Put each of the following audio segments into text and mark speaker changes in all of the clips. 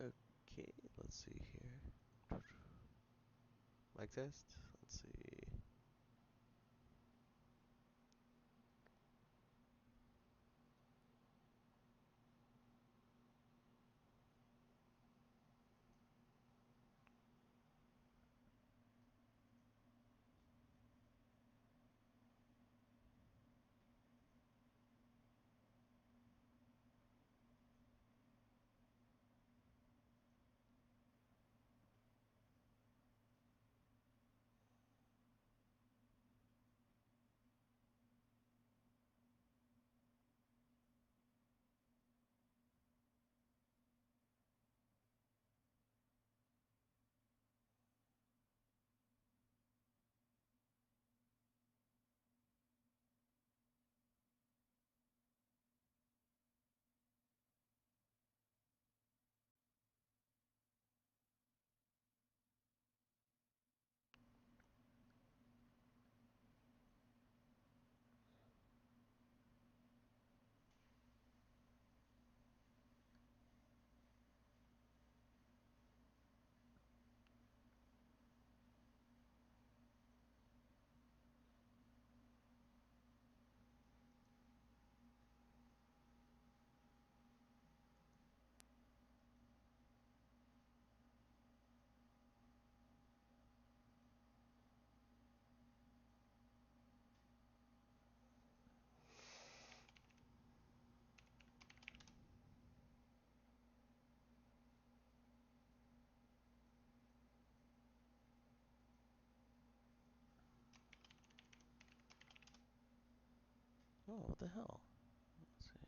Speaker 1: Okay, let's see here. Mic test. Let's see. Oh, what the hell? Let's see.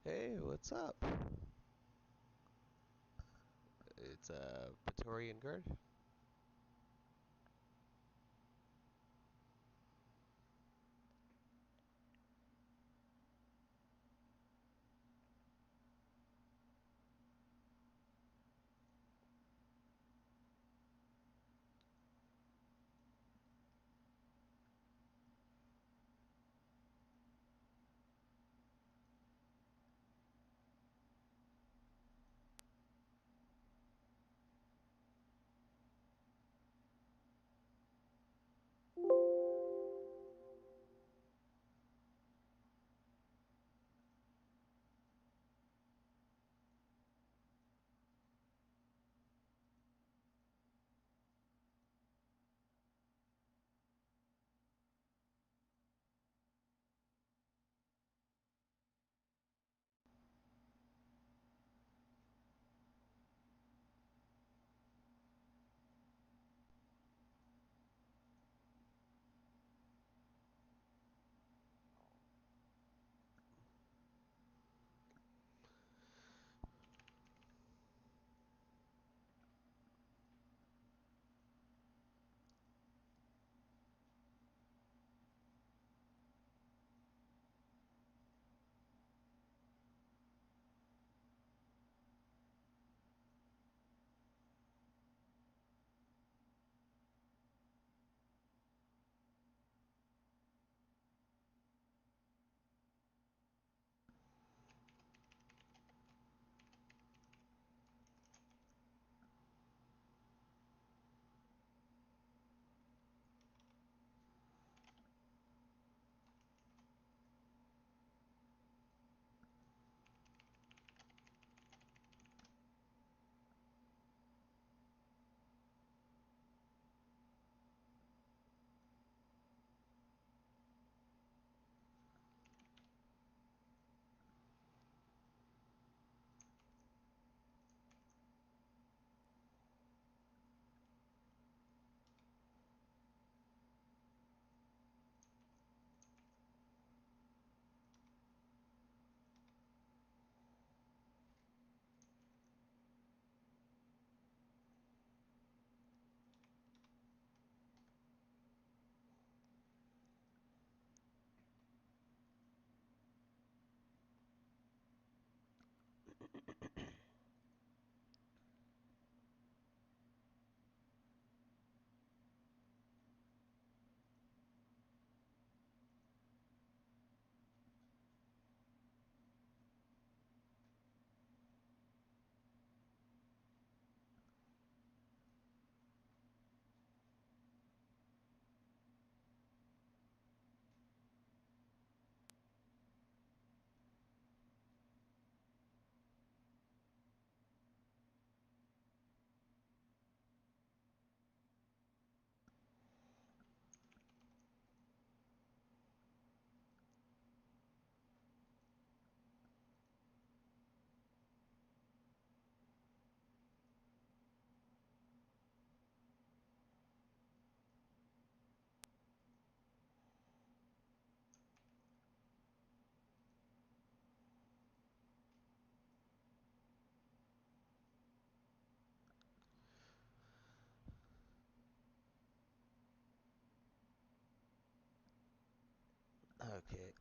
Speaker 1: Hey, what's up? It's Praetorian Guard. Okay.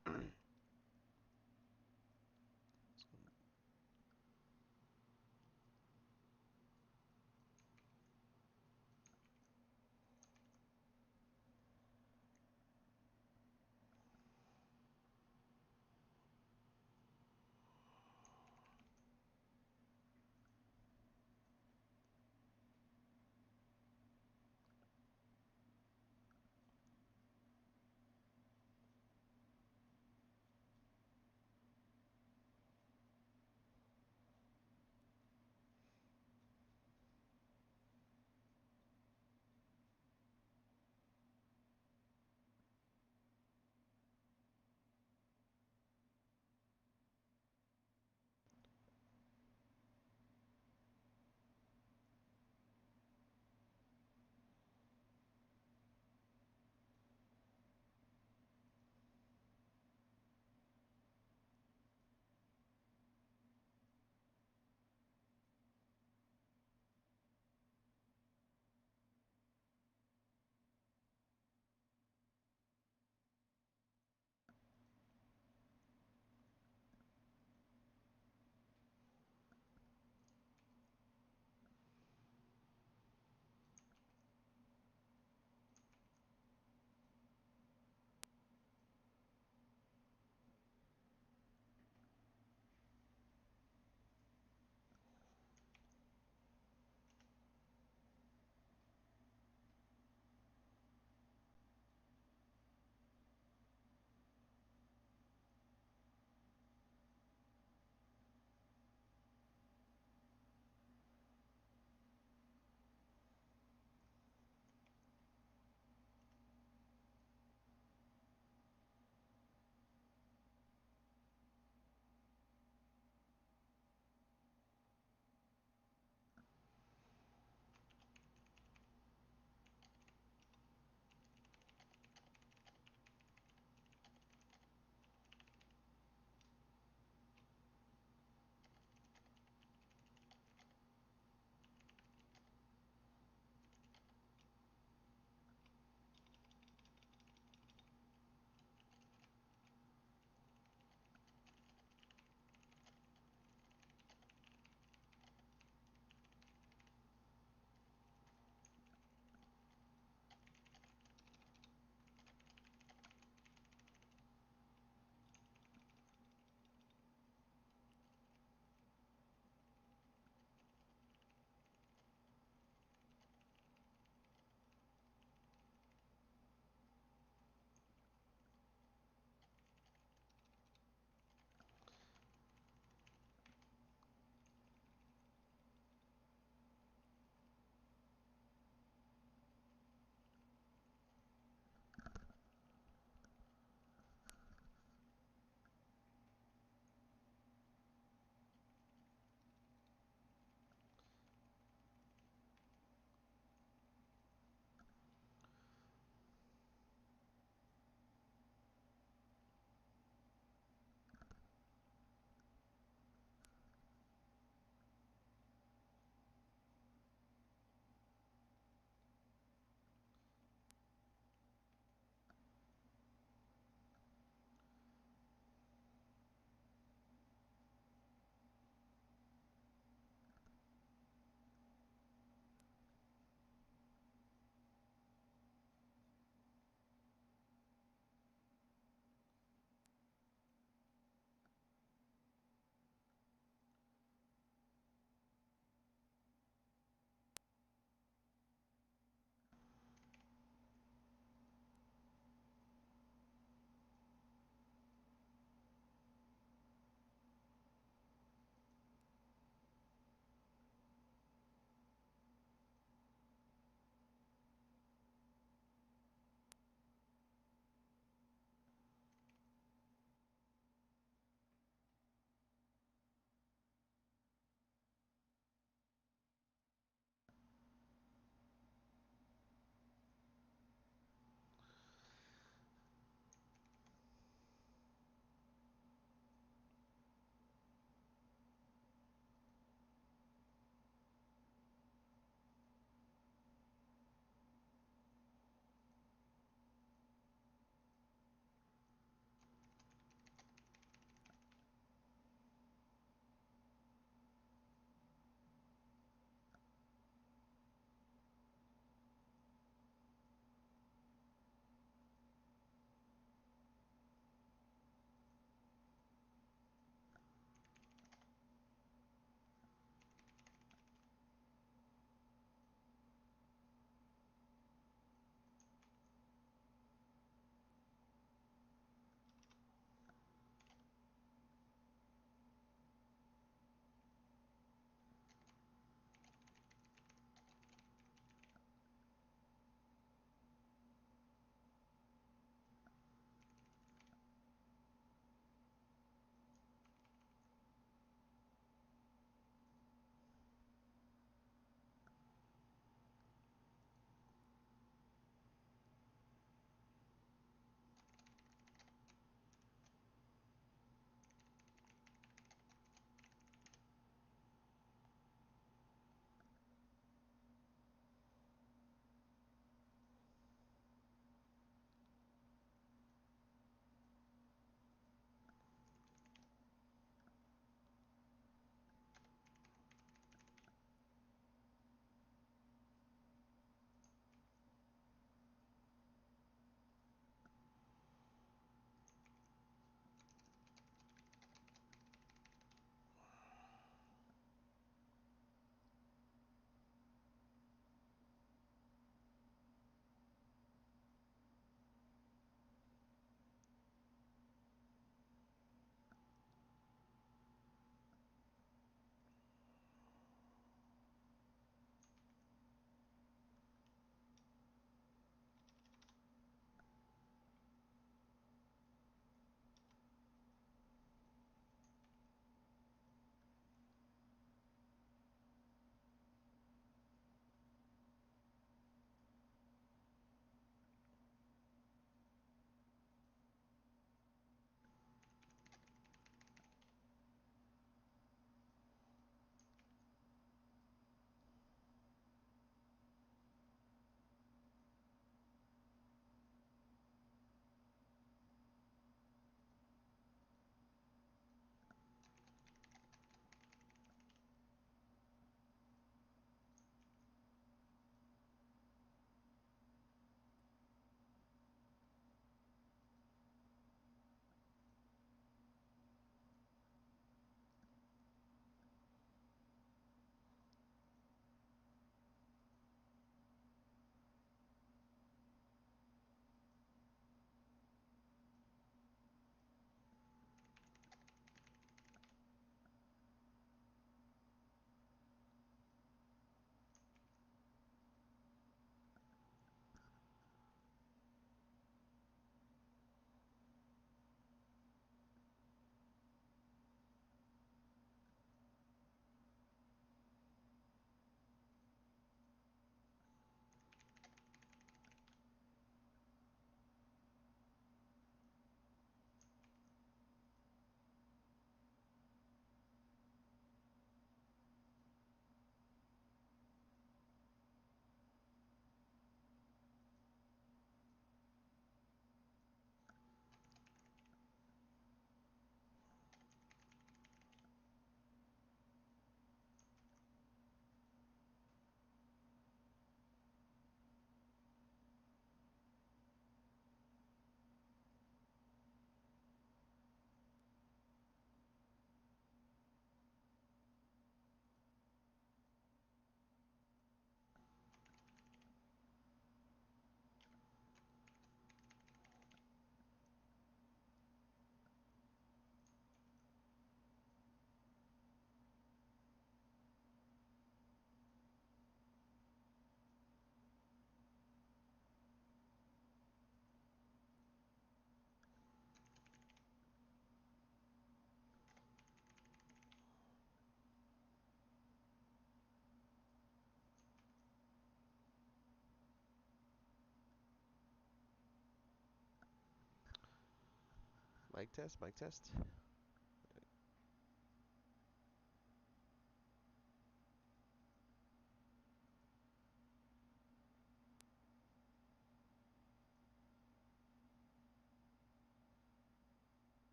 Speaker 1: Mic test, mic test.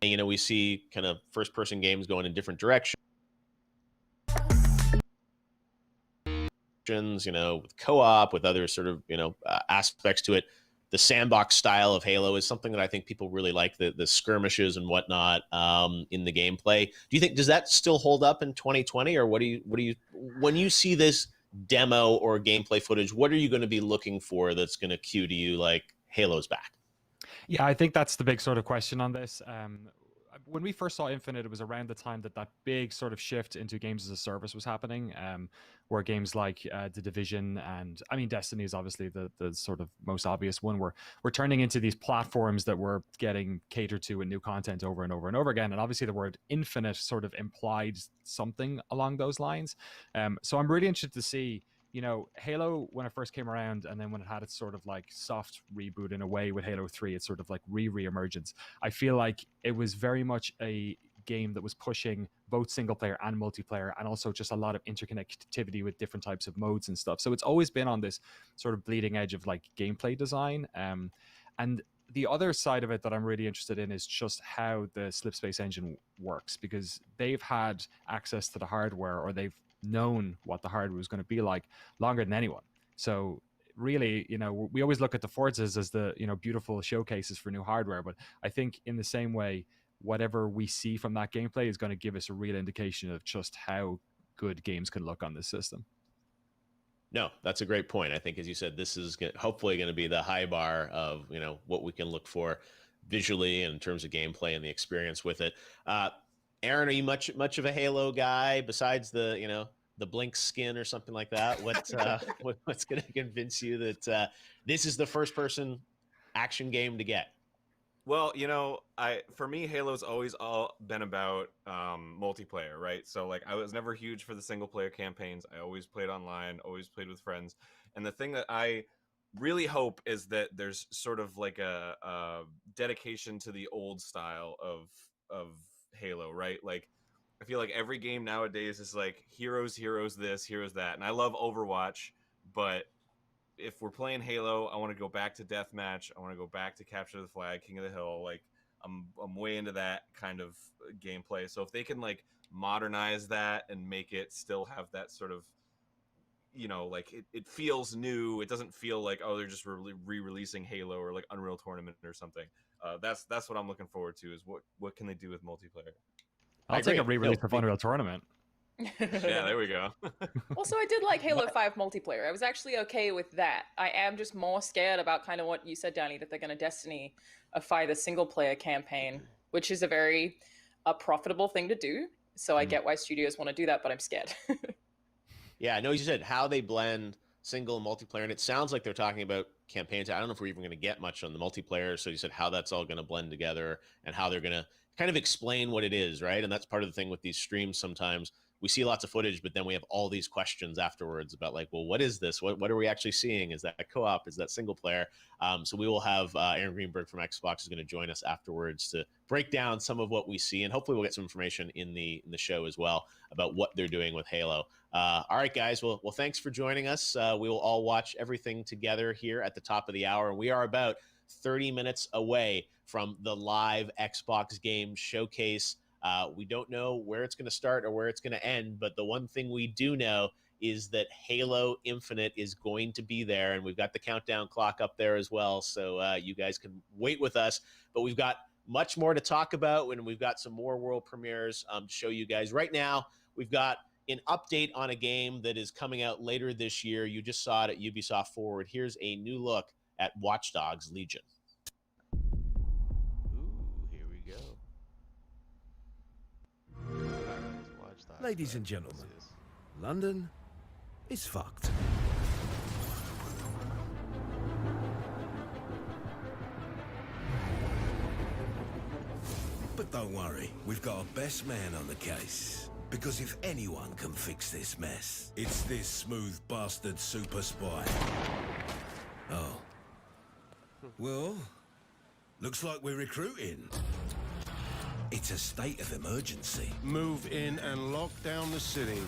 Speaker 2: We see kind of first person games going in different directions, with co-op, with other sort of, aspects to it. The sandbox style of Halo is something that I think people really like, the skirmishes and whatnot, in the gameplay. Do you think, does that still hold up in 2020, or what do you when you see this demo or gameplay footage, what are you going to be looking for that's going to cue to you like Halo's back?
Speaker 3: Yeah, I think that's the big sort of question on this. When we first saw Infinite, it was around the time that big sort of shift into games as a service was happening, where games like The Division and, I mean, Destiny is obviously the sort of most obvious one. We're turning into these platforms that we're getting catered to with new content over and over and over again. And obviously the word infinite sort of implied something along those lines. So I'm really interested to see, Halo, when it first came around, and then when it had its sort of like soft reboot in a way with Halo 3, it's sort of like re-emergence. I feel like it was very much a game that was pushing both single player and multiplayer, and also just a lot of interconnectivity with different types of modes and stuff. So it's always been on this sort of bleeding edge of like gameplay design. And the other side of it that I'm really interested in is just how the Slipspace engine works, because they've had access to the hardware, or they've known what the hardware was going to be like longer than anyone. So really, we always look at the Forzas as the, beautiful showcases for new hardware, but I think in the same way, whatever we see from that gameplay is going to give us a real indication of just how good games can look on this system.
Speaker 2: No, that's a great point. I think, as you said, this is hopefully going to be the high bar of, what we can look for visually and in terms of gameplay and the experience with it. Aaron, are you much of a Halo guy besides the Blink skin or something like that? What's going to convince you that this is the first person action game to get?
Speaker 4: Well, for me, Halo's always all been about multiplayer, right? So like I was never huge for the single player campaigns. I always played online, always played with friends. And the thing that I really hope is that there's sort of like a dedication to the old style of Halo, right? Like I feel like every game nowadays is like heroes this, heroes that. And I love Overwatch, but if we're playing Halo, I want to go back to deathmatch. I want to go back to capture the flag, King of the Hill. Like I'm way into that kind of gameplay. So if they can like modernize that and make it still have that sort of, like it feels new. It doesn't feel like, oh, they're just re-releasing Halo or like Unreal Tournament or something. That's what I'm looking forward to, is what can they do with multiplayer.
Speaker 3: I'll take a re-release of Unreal Tournament.
Speaker 4: Yeah, there we go.
Speaker 5: Also, I did like Halo 5 multiplayer. I was actually okay with that. I am just more scared about kind of what you said, Danny, that they're going to Destiny-ify the single-player campaign, which is a very profitable thing to do. So I get why studios want to do that, but I'm scared.
Speaker 2: Yeah, I know you said how they blend single and multiplayer, and it sounds like they're talking about campaigns. I don't know if we're even going to get much on the multiplayer. So you said how that's all going to blend together and how they're going to kind of explain what it is, right? And that's part of the thing with these streams sometimes. we see lots of footage, but then we have all these questions afterwards about like, well, what is this? What are we actually seeing? Is that a co-op? Is that single player? So we will have Aaron Greenberg from Xbox is going to join us afterwards to break down some of what we see, and hopefully we'll get some information in the show as well about what they're doing with Halo. All right, guys. Well, thanks for joining us. We will all watch everything together here at the top of the hour, and we are about 30 minutes away from the live Xbox game showcase. We don't know where it's going to start or where it's going to end, but the one thing we do know is that Halo Infinite is going to be there, and we've got the countdown clock up there as well, so you guys can wait with us. But we've got much more to talk about, and we've got some more world premieres to show you guys. Right now, we've got an update on a game that is coming out later this year. You just saw it at Ubisoft Forward. Here's a new look at Watch Dogs Legion.
Speaker 1: Ooh, here we go. Watch Dogs,
Speaker 6: Ladies and
Speaker 1: let's
Speaker 6: gentlemen,
Speaker 1: see this.
Speaker 6: London is fucked. But don't worry, we've got our best man on the case. Because if anyone can fix this mess, it's this smooth bastard super spy. Oh. Well, looks like we're recruiting. It's a state of emergency.
Speaker 7: Move in and lock down the city.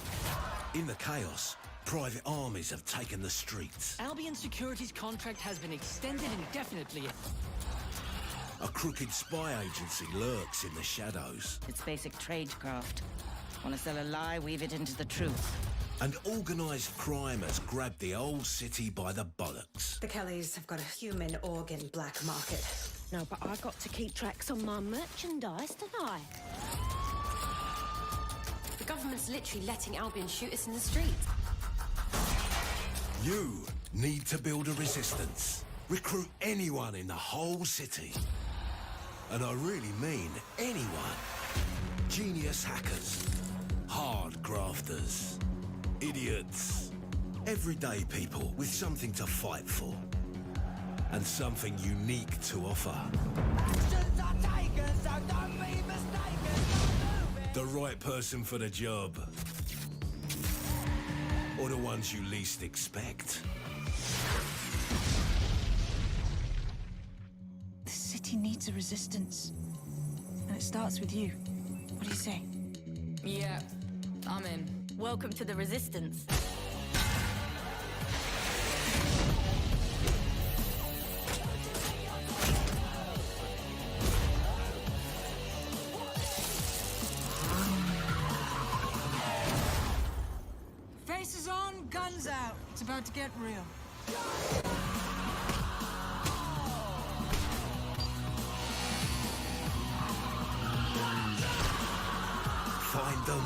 Speaker 6: In the chaos, private armies have taken the streets.
Speaker 8: Albion Security's contract has been extended indefinitely.
Speaker 6: A crooked spy agency lurks in the shadows.
Speaker 9: It's basic tradecraft. Want to sell a lie, weave it into the truth.
Speaker 6: And organised crime has grabbed the old city by the bollocks.
Speaker 10: The Kellys have got a human organ black market.
Speaker 9: No, but I got to keep tracks on my merchandise, don't I?
Speaker 10: The government's literally letting Albion shoot us in the street.
Speaker 6: You need to build a resistance. Recruit anyone in the whole city. And I really mean anyone. Genius hackers. Hard grafters. Idiots. Everyday people with something to fight for. And something unique to offer. The right person for the job. Or the ones you least expect.
Speaker 10: The city needs a resistance. And it starts with you. What do you say?
Speaker 8: Yeah, I'm in.
Speaker 9: Welcome to the Resistance.
Speaker 10: Faces on, guns out. It's about to get real.
Speaker 6: Find them.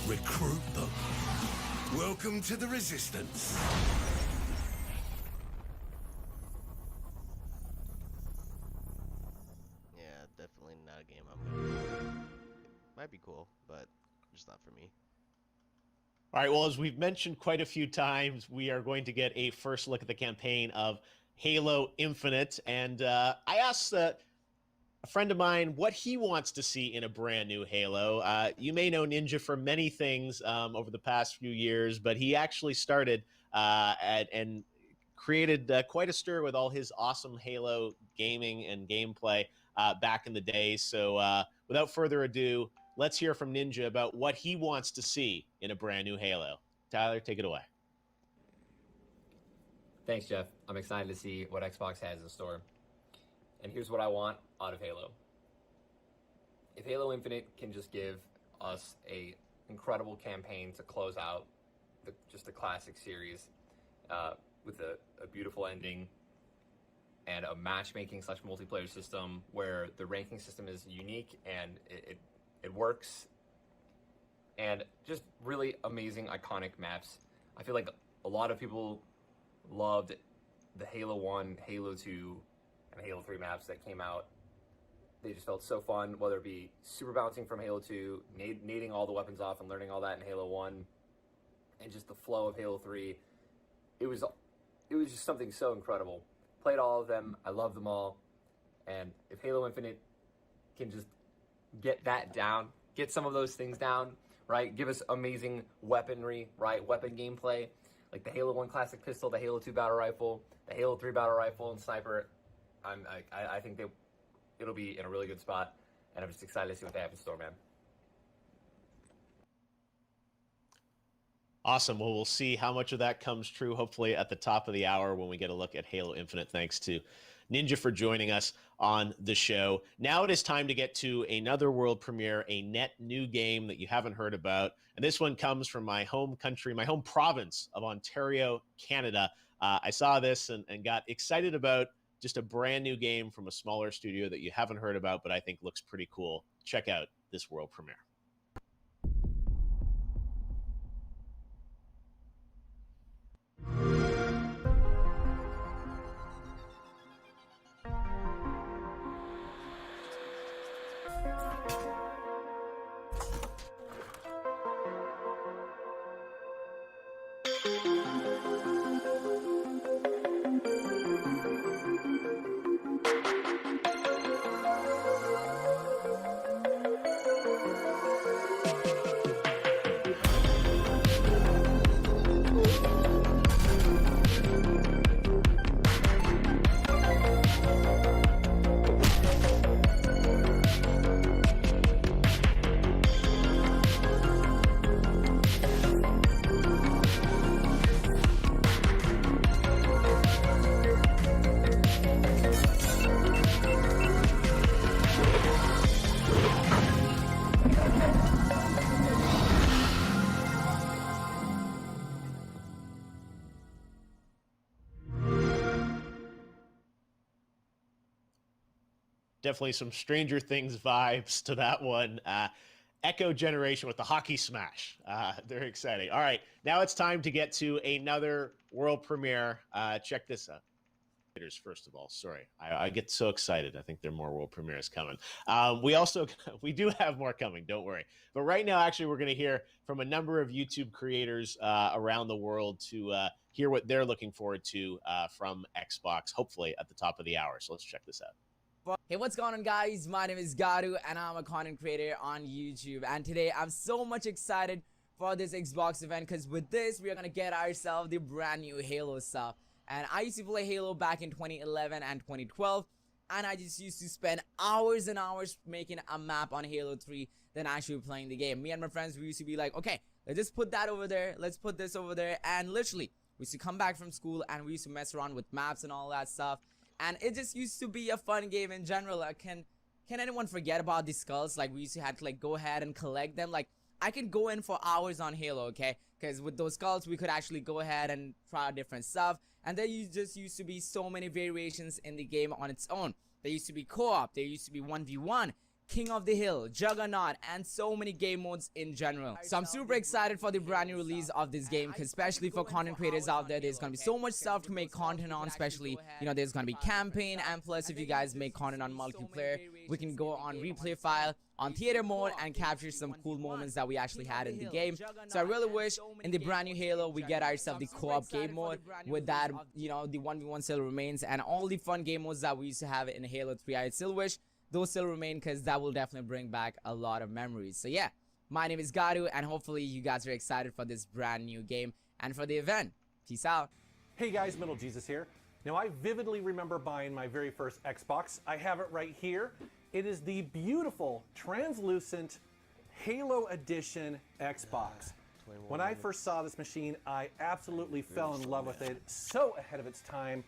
Speaker 6: Recruit them. Welcome to the Resistance.
Speaker 1: Yeah, definitely not a game I'm gonna play. Might be cool, but just not for me.
Speaker 2: All right, well, as we've mentioned quite a few times, we are going to get a first look at the campaign of Halo Infinite. And I asked a friend of mine what he wants to see in a brand new Halo. You may know Ninja for many things over the past few years, but he actually started and created quite a stir with all his awesome Halo gaming and gameplay back in the day. So without further ado, let's hear from Ninja about what he wants to see in a brand new Halo. Tyler, take it away.
Speaker 11: Thanks, Jeff. I'm excited to see what Xbox has in store. And here's what I want out of Halo. If Halo Infinite can just give us a incredible campaign to close out just a classic series with a beautiful ending and a matchmaking / multiplayer system where the ranking system is unique and it works, and just really amazing, iconic maps. I feel like a lot of people loved the Halo 1, Halo 2, and Halo 3 maps that came out. They just felt so fun, whether it be super bouncing from Halo 2, nading all the weapons off and learning all that in Halo 1, and just the flow of Halo 3. It was just something so incredible. Played all of them. I love them all. And if Halo Infinite can just get that down, get some of those things down right? Give us amazing weaponry, right? Weapon gameplay, like the Halo 1 classic pistol, the Halo 2 battle rifle, the Halo 3 battle rifle, and sniper. I think it'll be in a really good spot, and I'm just excited to see what they have in store, man.
Speaker 2: Awesome. Well, we'll see how much of that comes true, hopefully at the top of the hour when we get a look at Halo Infinite. Thanks to Ninja for joining us on the show. Now it is time to get to another world premiere, a net new game that you haven't heard about. And this one comes from my home country, my home province of Ontario, Canada. I saw this and got excited about just a brand new game from a smaller studio that you haven't heard about, but I think looks pretty cool. Check out this world premiere. Definitely some Stranger Things vibes to that one. Echo Generation with the hockey smash. They're exciting. All right, now it's time to get to another world premiere. Check this out. First of all, sorry, I get so excited. I think there are more world premieres coming. We do have more coming. Don't worry. But right now, actually, we're going to hear from a number of YouTube creators around the world to hear what they're looking forward to from Xbox. Hopefully, at the top of the hour. So let's check this out.
Speaker 12: Hey, what's going on, guys? My name is Garu and I'm a content creator on YouTube, and today I'm so much excited for this Xbox event because with this we are gonna get ourselves the brand new Halo stuff. And I used to play Halo back in 2011 and 2012, and I just used to spend hours and hours making a map on Halo 3 than actually playing the game. Me and my friends, we used to be like, okay, let's just put that over there, let's put this over there, and literally we used to come back from school and we used to mess around with maps and all that stuff. And it just used to be a fun game in general. Can anyone forget about the skulls? Like, we used to have to like go ahead and collect them. Like, I can go in for hours on Halo, okay? Because with those skulls, we could actually go ahead and try out different stuff. And there just used to be so many variations in the game on its own. There used to be co-op. There used to be 1v1. King of the Hill, Juggernaut, and so many game modes in general. So I'm super excited for the brand new release of this game, because especially for content creators out there, there's gonna be so much stuff to make content on. Especially, you know, there's gonna be campaign, and plus if you guys make content on multiplayer, we can go on replay file on theater mode and capture some cool moments that we actually had in the game. So I really wish in the brand new Halo we get ourselves the co-op game mode with that, you know, the 1v1 still remains, and all the fun game modes that we used to have in Halo 3. I still wish those still remain, because that will definitely bring back a lot of memories. So yeah, my name is Garu, and hopefully you guys are excited for this brand new game and for the event. Peace out.
Speaker 13: Hey guys, Middle Jesus here. Now I vividly remember buying my very first Xbox. I have it right here. It is the beautiful translucent Halo Edition Xbox. When I first saw this machine, I absolutely fell in love with it. So ahead of its time.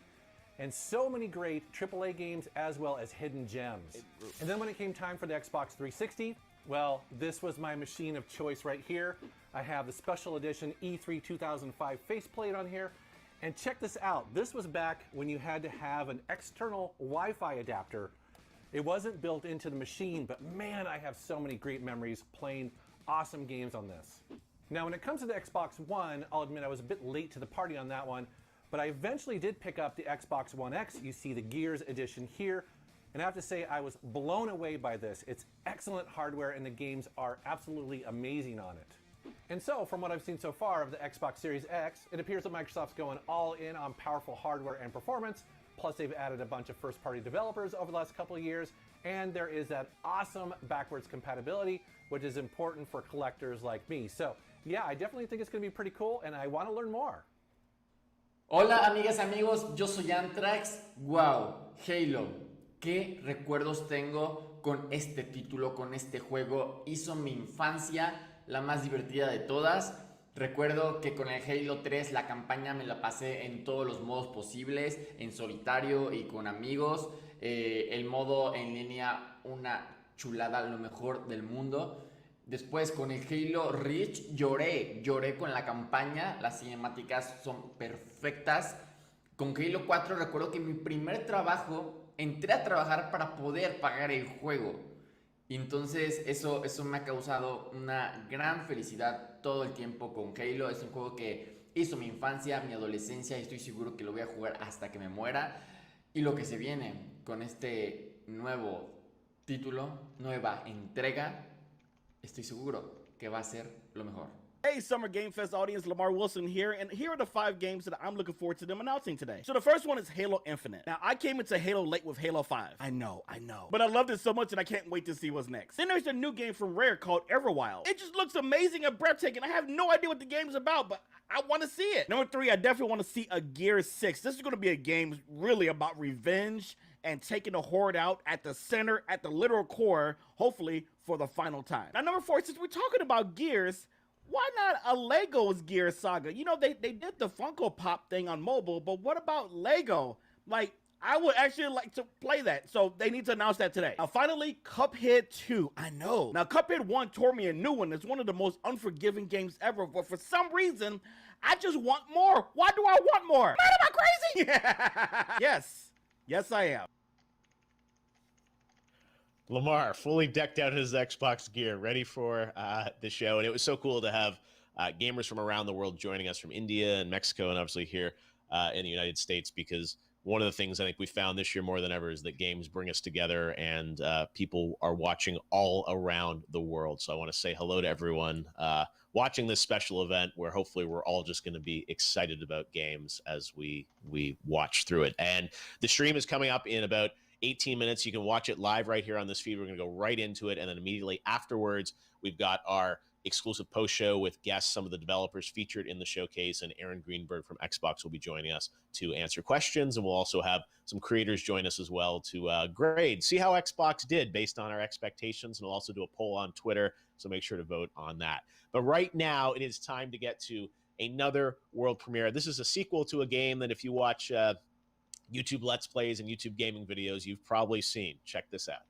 Speaker 13: And so many great AAA games as well as hidden gems. And then when it came time for the Xbox 360, well, this was my machine of choice right here. I have the special edition E3 2005 faceplate on here. And check this out. This was back when you had to have an external Wi-Fi adapter. It wasn't built into the machine, but man, I have so many great memories playing awesome games on this. Now, when it comes to the Xbox One, I'll admit I was a bit late to the party on that one. But I eventually did pick up the Xbox One X. You see the Gears edition here. And I have to say, I was blown away by this. It's excellent hardware, and the games are absolutely amazing on it. And so, from what I've seen so far of the Xbox Series X, it appears that Microsoft's going all in on powerful hardware and performance, plus they've added a bunch of first-party developers over the last couple of years, and there is that awesome backwards compatibility, which is important for collectors like me. So yeah, I definitely think it's going to be pretty cool, and I want to learn more.
Speaker 14: Hola amigas, amigos, yo soy Antrax. Wow, Halo, qué recuerdos tengo con este título, con este juego. Hizo mi infancia la más divertida de todas. Recuerdo que con el Halo 3 la campaña me la pasé en todos los modos posibles, en solitario y con amigos. El modo en línea, una chulada, lo mejor del mundo. Después con el Halo Reach lloré con la campaña, las cinemáticas son perfectas. Con Halo 4 recuerdo que en mi primer trabajo entré a trabajar para poder pagar el juego. Y entonces eso me ha causado una gran felicidad todo el tiempo con Halo. Es un juego que hizo mi infancia, mi adolescencia, y estoy seguro que lo voy a jugar hasta que me muera. Y lo que se viene con este nuevo título, nueva entrega, estoy seguro que va a ser lo mejor.
Speaker 15: Hey, Summer Game Fest audience, Lamar Wilson here, and here are the 5 games that I'm looking forward to them announcing today. So the first one is Halo Infinite. Now, I came into Halo late with Halo 5. I know. But I loved it so much and I can't wait to see what's next. Then there's a new game from Rare called Everwild. It just looks amazing and breathtaking. I have no idea what the game's about, but I want to see it. Number 3, I definitely want to see a Gears 6. This is going to be a game really about revenge and taking the Horde out at the center, at the literal core, hopefully for the final time. Now, number 4, since we're talking about Gears, why not a Lego's Gears Saga? You know, they did the Funko Pop thing on mobile, but what about Lego? Like, I would actually like to play that, so they need to announce that today. Now, finally, Cuphead 2. I know. Now, Cuphead 1 tore me a new one. It's one of the most unforgiving games ever, but for some reason, I just want more. Why do I want more? Man, am I crazy? Yes, I am.
Speaker 2: Lamar, fully decked out his Xbox gear, ready for the show. And it was so cool to have gamers from around the world joining us from India and Mexico and obviously here in the United States, because one of the things I think we found this year more than ever is that games bring us together, and people are watching all around the world. So I want to say hello to everyone watching this special event, where hopefully we're all just going to be excited about games as we watch through it. And the stream is coming up in about 18 minutes. You can watch it live right here on this feed. We're going to go right into it. And then immediately afterwards, we've got our exclusive post show with guests, some of the developers featured in the showcase, and Aaron Greenberg from Xbox will be joining us to answer questions. And we'll also have some creators join us as well to grade, see how Xbox did based on our expectations. And we'll also do a poll on Twitter, so make sure to vote on that. But right now, it is time to get to another world premiere. This is a sequel to a game that if you watch YouTube Let's Plays and YouTube gaming videos, you've probably seen. Check this out.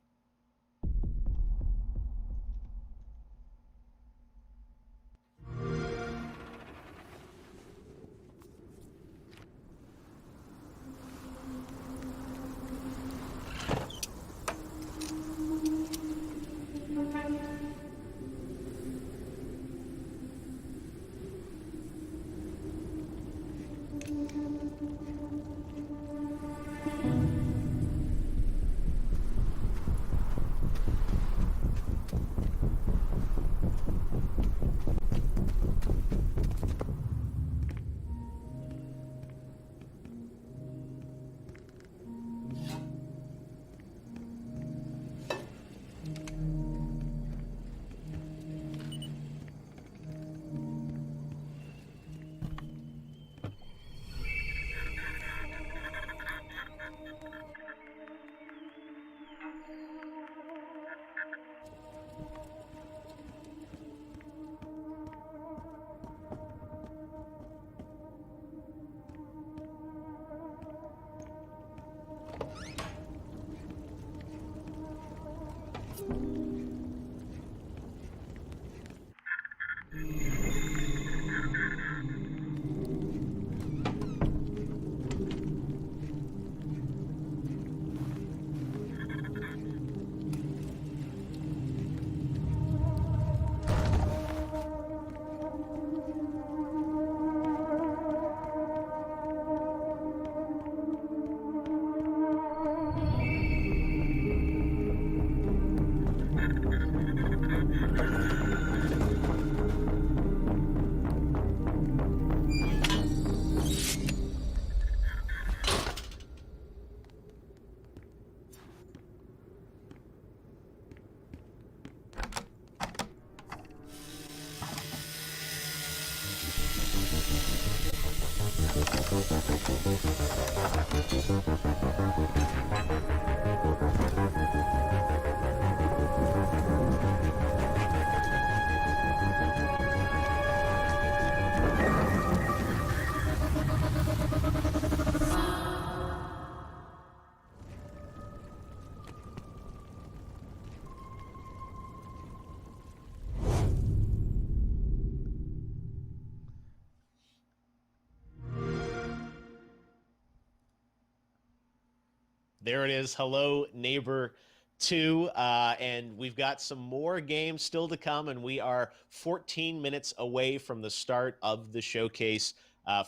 Speaker 2: there it is. Hello, Neighbor 2. And we've got some more games still to come, and we are 14 minutes away from the start of the showcase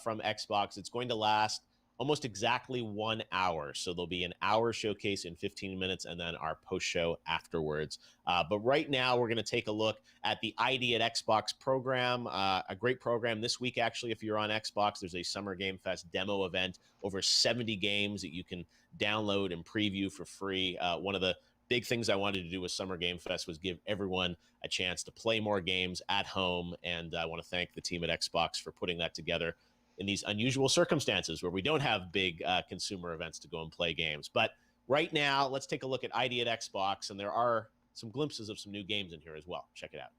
Speaker 2: from Xbox. It's going to last almost exactly 1 hour. So there'll be an hour showcase in 15 minutes and then our post show afterwards. But right now, we're going to take a look at the ID at Xbox program, a great program this week, actually. If you're on Xbox, there's a Summer Game Fest demo event, over 70 games that you can download and preview for free. One of the big things I wanted to do with Summer Game Fest was give everyone a chance to play more games at home. And I want to thank the team at Xbox for putting that together in these unusual circumstances where we don't have big consumer events to go and play games. But right now, let's take a look at ID at Xbox, and there are some glimpses of some new games in here as well. Check it out.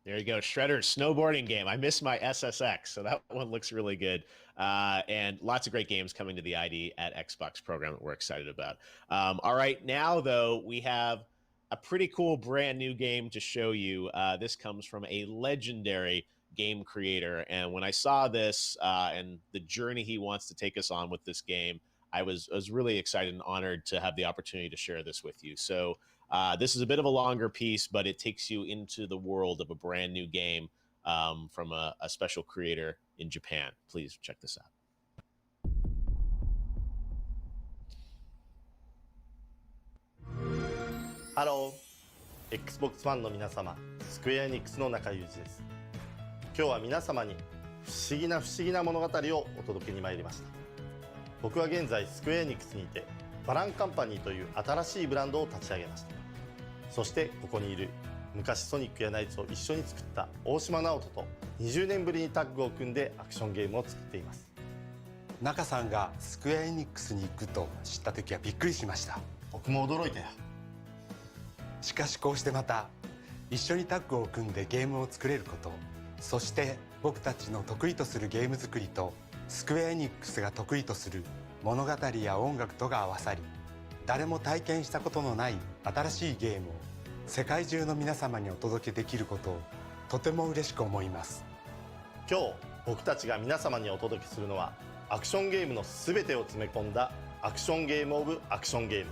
Speaker 2: There you go, Shredder's snowboarding game. I miss my SSX, so that one looks really good. And lots of great games coming to the ID at Xbox program that we're excited about. All right, now, though, we have a pretty cool brand new game to show you. This comes from a legendary game creator. And when I saw this and the journey he wants to take us on with this game, I was really excited and honored to have the opportunity to share this with you. So this is a bit of a longer piece, but it takes you into the world of a brand new game from a special creator in Japan. Please check this out.
Speaker 16: Hello, Xbox ファンの皆様、スクエアエニックスの中裕二です。今日は皆様に不思議な物語をお届けに参りました。僕は現在スクエアエニックスにいて、バランカンパニーという新しいブランドを立ち上げました。そしてここにいる昔ソニックやナイツを一緒に作った大島直人と20年ぶりにタッグを組んでアクションゲームを作っています。
Speaker 17: 中さんがスクエアエニックスに行くと知った時はびっくりしました。
Speaker 16: 僕も驚いたよ。
Speaker 17: しかしこうしてまた一緒にタッグを組んでゲームを作れること、そして僕たちの得意とするゲーム作りとスクエアエニックスが得意とする物語や音楽とが合わさり、誰も体験したことのない新しいゲームを世界中の皆様にお届けできることをとても嬉しく思います。
Speaker 16: 今日僕たちが皆様にお届けするのはアクションゲームの全てを詰め込んだアクションゲームオブアクションゲーム、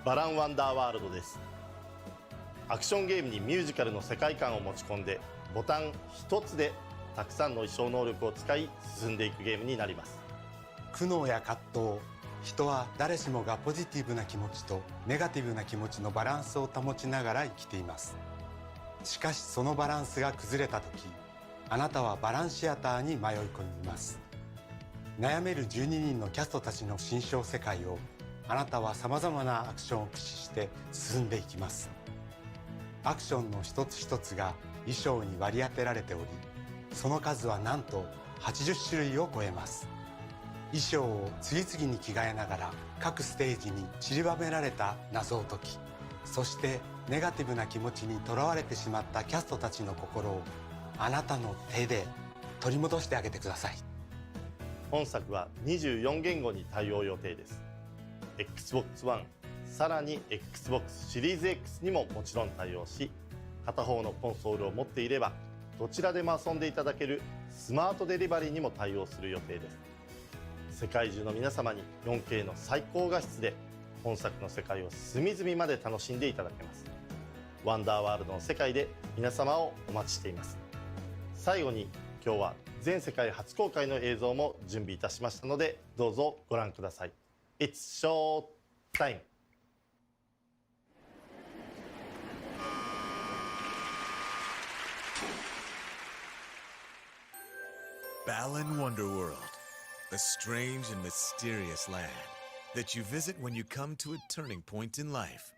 Speaker 16: バランワンダーワールドです。アクションゲームにミュージカルの世界観を持ち込んでボタン一つでたくさんの衣装能力を使い進んでいくゲームになります。
Speaker 17: 苦悩や葛藤、人は誰しもがポジティブな気持ちとネガティブな気持ちのバランスを保ちながら生きています。しかしそのバランスが崩れた時、あなたはバランシアターに迷い込みます。悩める12人のキャストたちの心象世界をあなたはさまざまなアクションを駆使して進んでいきます。アクションの一つ一つが衣装に割り当てられており、その数はなんと80種類を超えます。衣装を次々に着替えながら各ステージに散りばめられた謎を解き、そしてネガティブな気持ちにとらわれてしまったキャストたちの心をあなたの手で取り戻してあげてください。
Speaker 16: 本作は24言語に対応予定です。 Xbox One、さらに Xbox シリーズ X にももちろん対応し、片方のコンソールを持っていればどちらでも遊んでいただけるスマートデリバリーにも対応する予定です。世界中の皆様に 4K の最高画質で本作の世界を隅々まで楽しんでいただけます。ワンダーワールドの世界で皆様をお待ちしています。最後に今日は全世界初公開の映像も準備いたしましたので、どうぞご覧ください。It's show time!
Speaker 18: Balan Wonderworld, a strange and mysterious land that you visit when you come to a turning point in life.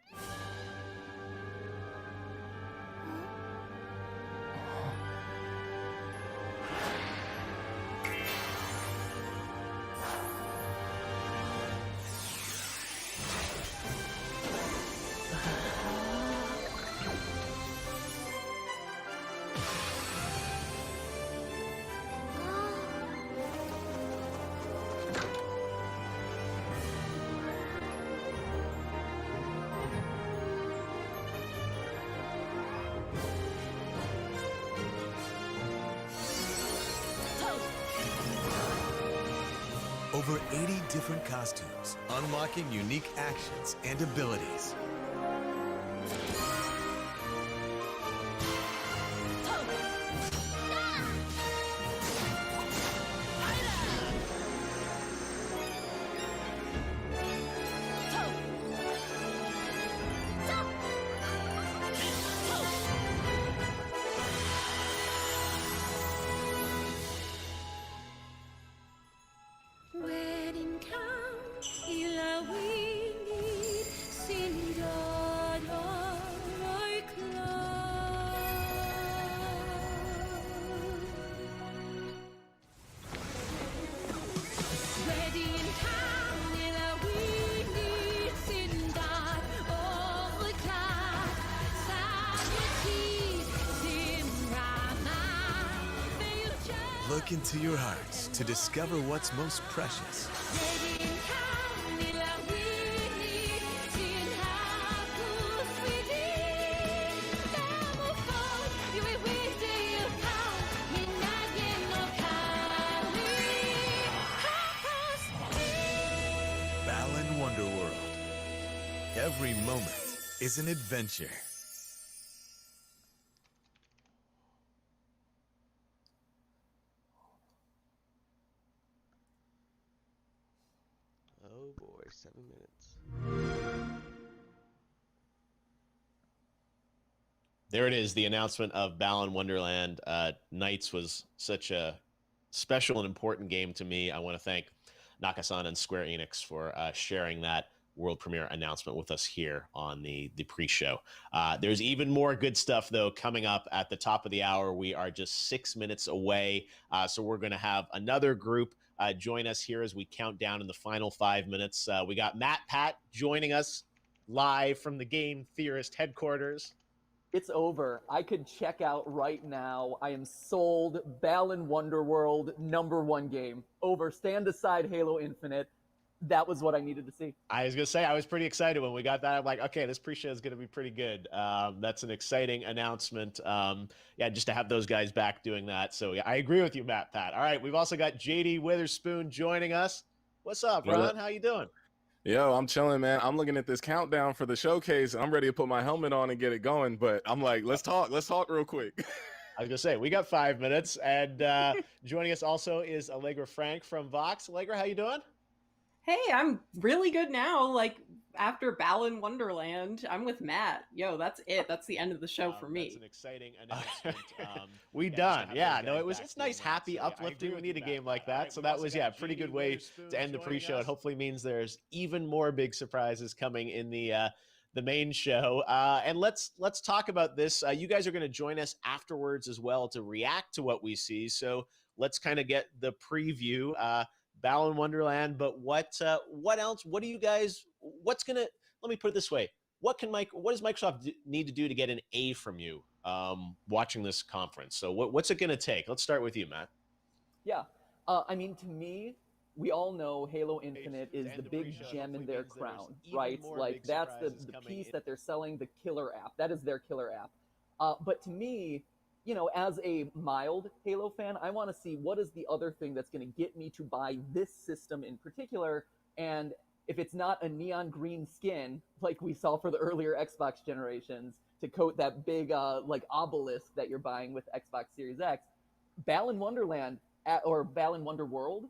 Speaker 18: Over 80 different costumes, unlocking unique actions and abilities. Look into your hearts to discover what's most precious. Balan Wonderworld. Every moment is an adventure.
Speaker 1: Oh boy, 7 minutes.
Speaker 2: There it is, the announcement of Balan Wonderland. Nights was such a special and important game to me. I want to thank Nakasan and Square Enix for sharing that world premiere announcement with us here on the pre-show. There's even more good stuff, though, coming up at the top of the hour. We are just 6 minutes away, so we're going to have another group join us here as we count down in the final 5 minutes. We got Matt Pat joining us live from the Game Theorist headquarters.
Speaker 19: It's over. I could check out right now. I am sold. Balan Wonderworld, #1 game. Over. Stand aside Halo Infinite. That was what I needed to see.
Speaker 2: I was going to say, I was pretty excited when we got that. I'm like, okay, this pre-show is going to be pretty good. That's an exciting announcement. Yeah, just to have those guys back doing that. So yeah, I agree with you, Matt Pat. All right, we've also got JD Witherspoon joining us. What's up, Ron? How you doing?
Speaker 20: Yo, I'm chilling, man. I'm looking at this countdown for the showcase. I'm ready to put my helmet on and get it going, but I'm like, let's talk real quick.
Speaker 2: I was gonna say, we got 5 minutes, and joining us also is Allegra Frank from Vox. Allegra, how you doing?
Speaker 21: Hey, I'm really good now. Like, after Balan Wonderland, I'm with Matt. Yo, that's it. That's the end of the show for me.
Speaker 2: That's an exciting announcement. We done. Yeah, no, it's nice, happy, uplifting. We need a game like that. So that was, yeah, a pretty good way to end the pre-show. It hopefully means there's even more big surprises coming in the the main show. And let's talk about this. You guys are going to join us afterwards as well to react to what we see. So let's kind of get the preview. Balan Wonderland, but what else? What do you guys? What's gonna? Let me put it this way: what does Microsoft need to do to get an A from you watching this conference? So what's it gonna take? Let's start with you, Matt.
Speaker 19: Yeah, I mean, to me, we all know Halo Infinite is the big gem in their crown, right? Like that's the piece that they're selling, the killer app. That is their killer app. But to me, you know, as a mild Halo fan, I want to see what is the other thing that's going to get me to buy this system in particular. And if it's not a neon green skin like we saw for the earlier Xbox generations to coat that big like obelisk that you're buying with Xbox Series X, Balan Wonderland or Balan Wonderworld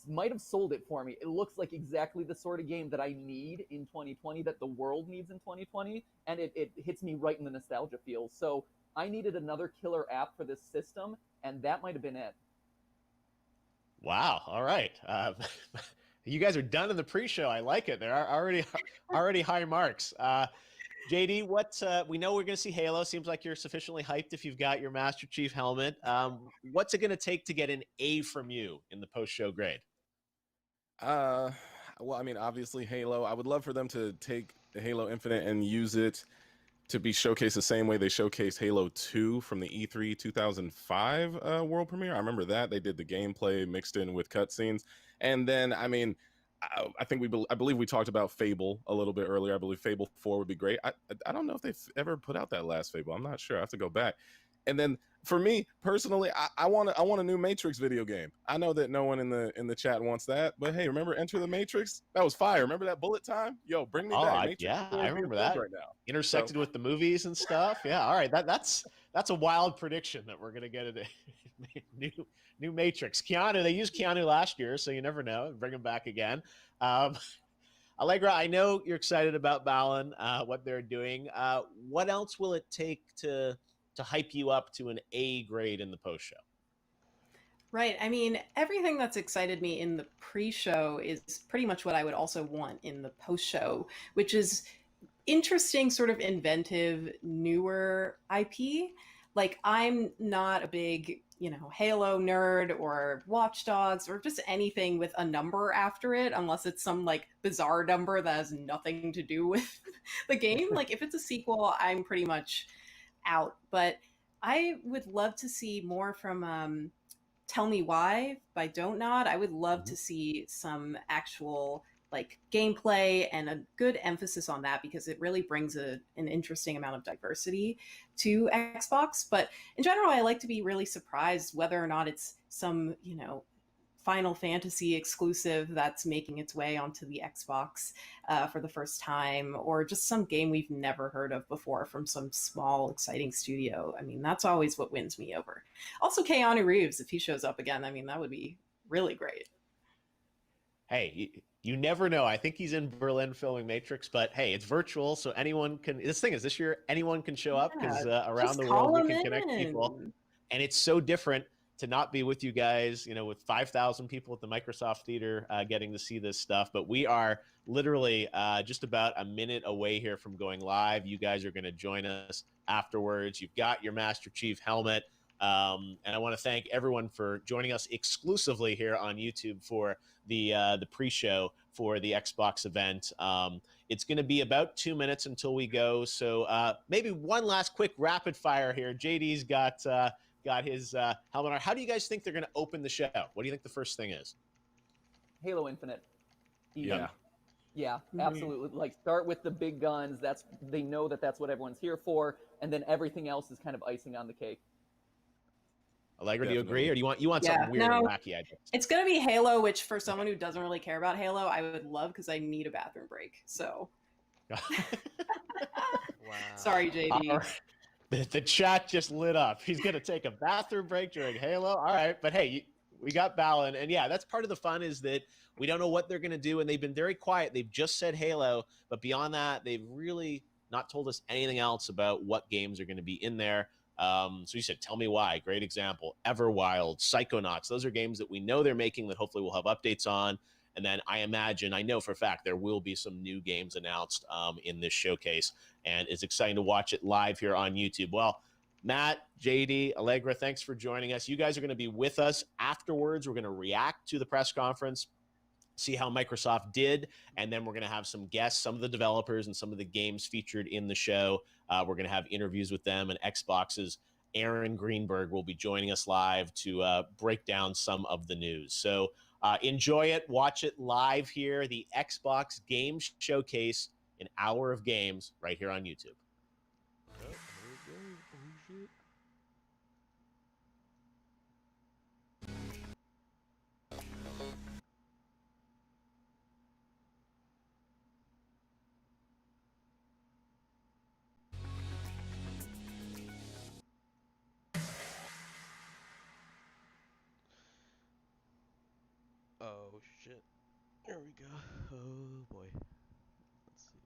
Speaker 19: might have sold it for me. It looks like exactly the sort of game that I need in 2020, that the world needs in 2020, and it hits me right in the nostalgia feels. So I needed another killer app for this system, and that might have been it.
Speaker 2: Wow. All right. You guys are done in the pre-show. I like it. There are already high marks. JD, what we know we're going to see Halo. Seems like you're sufficiently hyped if you've got your Master Chief helmet. What's it going to take to get an A from you in the post-show grade?
Speaker 20: Well, I mean, obviously Halo. I would love for them to take Halo Infinite and use it to be showcased the same way they showcased Halo 2 from the E3 2005 world premiere. I remember that. They did the gameplay mixed in with cutscenes. And then, I mean, I believe we talked about Fable a little bit earlier. I believe Fable 4 would be great. I don't know if they've ever put out that last Fable. I'm not sure. I have to go back. And then for me personally, I want a new Matrix video game. I know that no one in the chat wants that, but hey, remember Enter the Matrix? That was fire. Remember that bullet time? Yo, bring me back. Matrix
Speaker 2: Yeah,
Speaker 20: 4
Speaker 2: I
Speaker 20: is being
Speaker 2: remember
Speaker 20: filmed
Speaker 2: that.
Speaker 20: right now.
Speaker 2: Intersected with the movies and stuff. Yeah, all right. That's a wild prediction that we're gonna get a new Matrix. Keanu, they used Keanu last year, so you never know. Bring him back again. Allegra, I know you're excited about Balan, what they're doing. What else will it take to hype you up to an A grade in the post show?
Speaker 21: Right. I mean, everything that's excited me in the pre-show is pretty much what I would also want in the post-show, which is interesting, sort of inventive, newer IP. Like, I'm not a big, Halo nerd or Watch Dogs or just anything with a number after it, unless it's some like bizarre number that has nothing to do with the game. Like, if it's a sequel, I'm pretty much out. But I would love to see more from Tell Me Why by Don't Nod. I would love to see some actual like gameplay and a good emphasis on that, because it really brings an interesting amount of diversity to Xbox. But in general, I like to be really surprised whether or not it's some, Final Fantasy exclusive that's making its way onto the Xbox for the first time, or just some game we've never heard of before from some small, exciting studio. I mean, that's always what wins me over. Also, Keanu Reeves, if he shows up again, I mean, that would be really great.
Speaker 2: Hey, you never know. I think he's in Berlin filming Matrix, but hey, it's virtual, so anyone can. This thing is, this year anyone can show up because around the world we can connect people, and it's so different to not be with you guys, with 5,000 people at the Microsoft Theater getting to see this stuff. But we are literally just about a minute away here from going live. You guys are going to join us afterwards. You've got your Master Chief helmet. And I want to thank everyone for joining us exclusively here on YouTube for the pre-show for the Xbox event. It's going to be about 2 minutes until we go. So maybe one last quick rapid fire here. JD's got his helmet on. How do you guys think they're going to open the show? What do you think the first thing is?
Speaker 19: Halo Infinite. Easy.
Speaker 20: Yeah.
Speaker 19: Yeah, absolutely. Like, start with the big guns. They know that's what everyone's here for, and then everything else is kind of icing on the cake.
Speaker 2: Allegra, do you agree, or do you want something weird and wacky?
Speaker 21: It's going to be Halo, which for someone who doesn't really care about Halo, I would love, because I need a bathroom break. So, sorry, JD.
Speaker 2: The chat just lit up. He's going to take a bathroom break during Halo. All right, but hey, we got Balan, and yeah, that's part of the fun, is that we don't know what they're going to do, and they've been very quiet. They've just said Halo, but beyond that, they've really not told us anything else about what games are going to be in there. So you said Tell Me Why, great example. Everwild, Psychonauts, those are games that we know they're making that hopefully we'll have updates on. And then I know for a fact there will be some new games announced in this showcase, and it's exciting to watch it live here on YouTube. Well, Matt, JD, Allegra, thanks for joining us. You guys are going to be with us afterwards. We're going to react to the press conference, see how Microsoft did, and then we're going to have some guests, some of the developers and some of the games featured in the show. We're going to have interviews with them, and Xbox's Aaron Greenberg will be joining us live to break down some of the news. So enjoy it. Watch it live here, the Xbox Game Showcase, an hour of games right here on YouTube.
Speaker 1: Oh shit. Here we go. Oh boy. Let's see.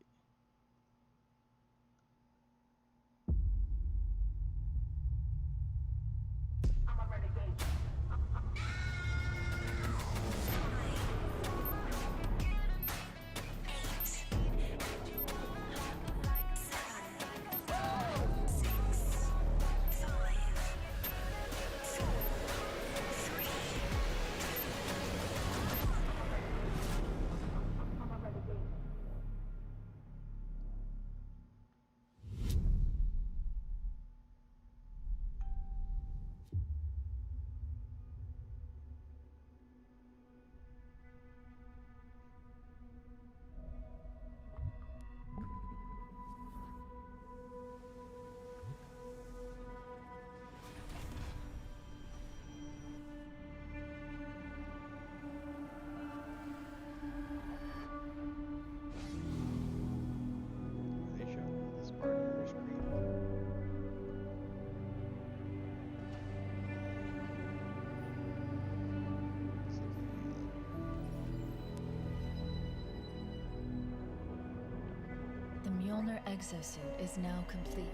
Speaker 3: The Mjolnir exosuit is now complete.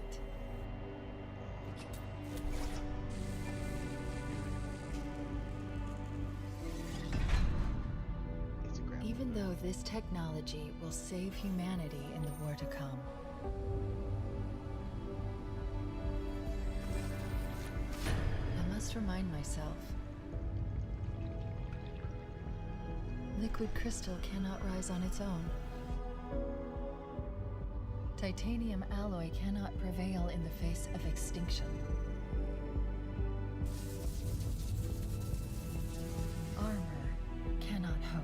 Speaker 3: Even though this technology will save humanity in the war to come, I must remind myself, liquid crystal cannot rise on its own. Titanium alloy cannot prevail in the face of extinction. Armor cannot hope.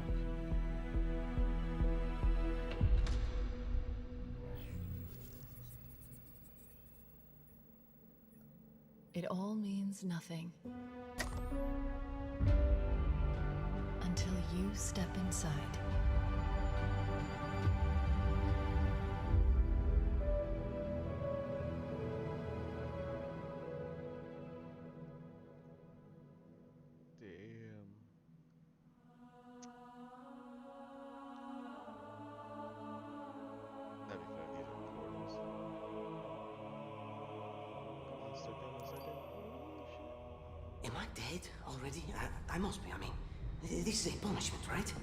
Speaker 3: It all means nothing until you step inside.
Speaker 22: Am I dead already? I must be. I mean, this is a punishment, right?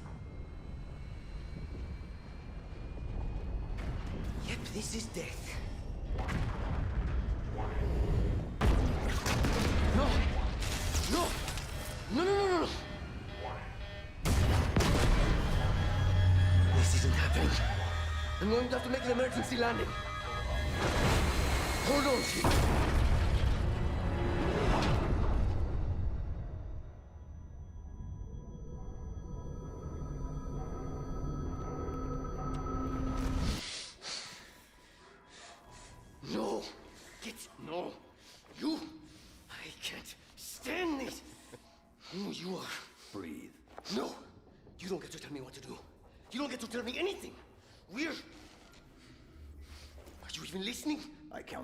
Speaker 22: Yep, this is death. No! No! No, no, no, no, no! This isn't happening. I'm going to have to make an emergency landing. Hold on, Chief.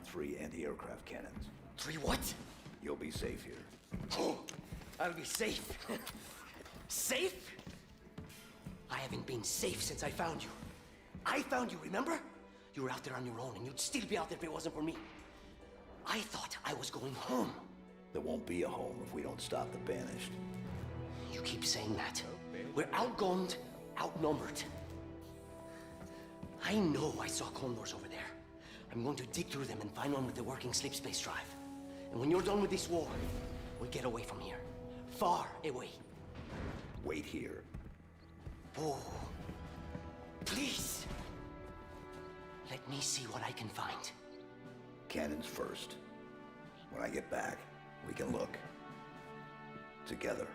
Speaker 23: Three anti-aircraft cannons.
Speaker 22: 3 what?
Speaker 23: You'll be safe here.
Speaker 22: Oh, I'll be safe. Safe? I haven't been safe since I found you. I found you, remember? You were out there on your own, and you'd still be out there if it wasn't for me. I thought I was going home.
Speaker 23: There won't be a home if we don't stop the Banished.
Speaker 22: You keep saying that. We're outgunned, outnumbered. I know I saw condors over there. I'm going to dig through them and find one with the working sleep space drive. And when you're done with this war, we get away from here. Far away.
Speaker 23: Wait here.
Speaker 22: Oh, please. Let me see what I can find.
Speaker 23: Cannons first. When I get back, we can look. Together.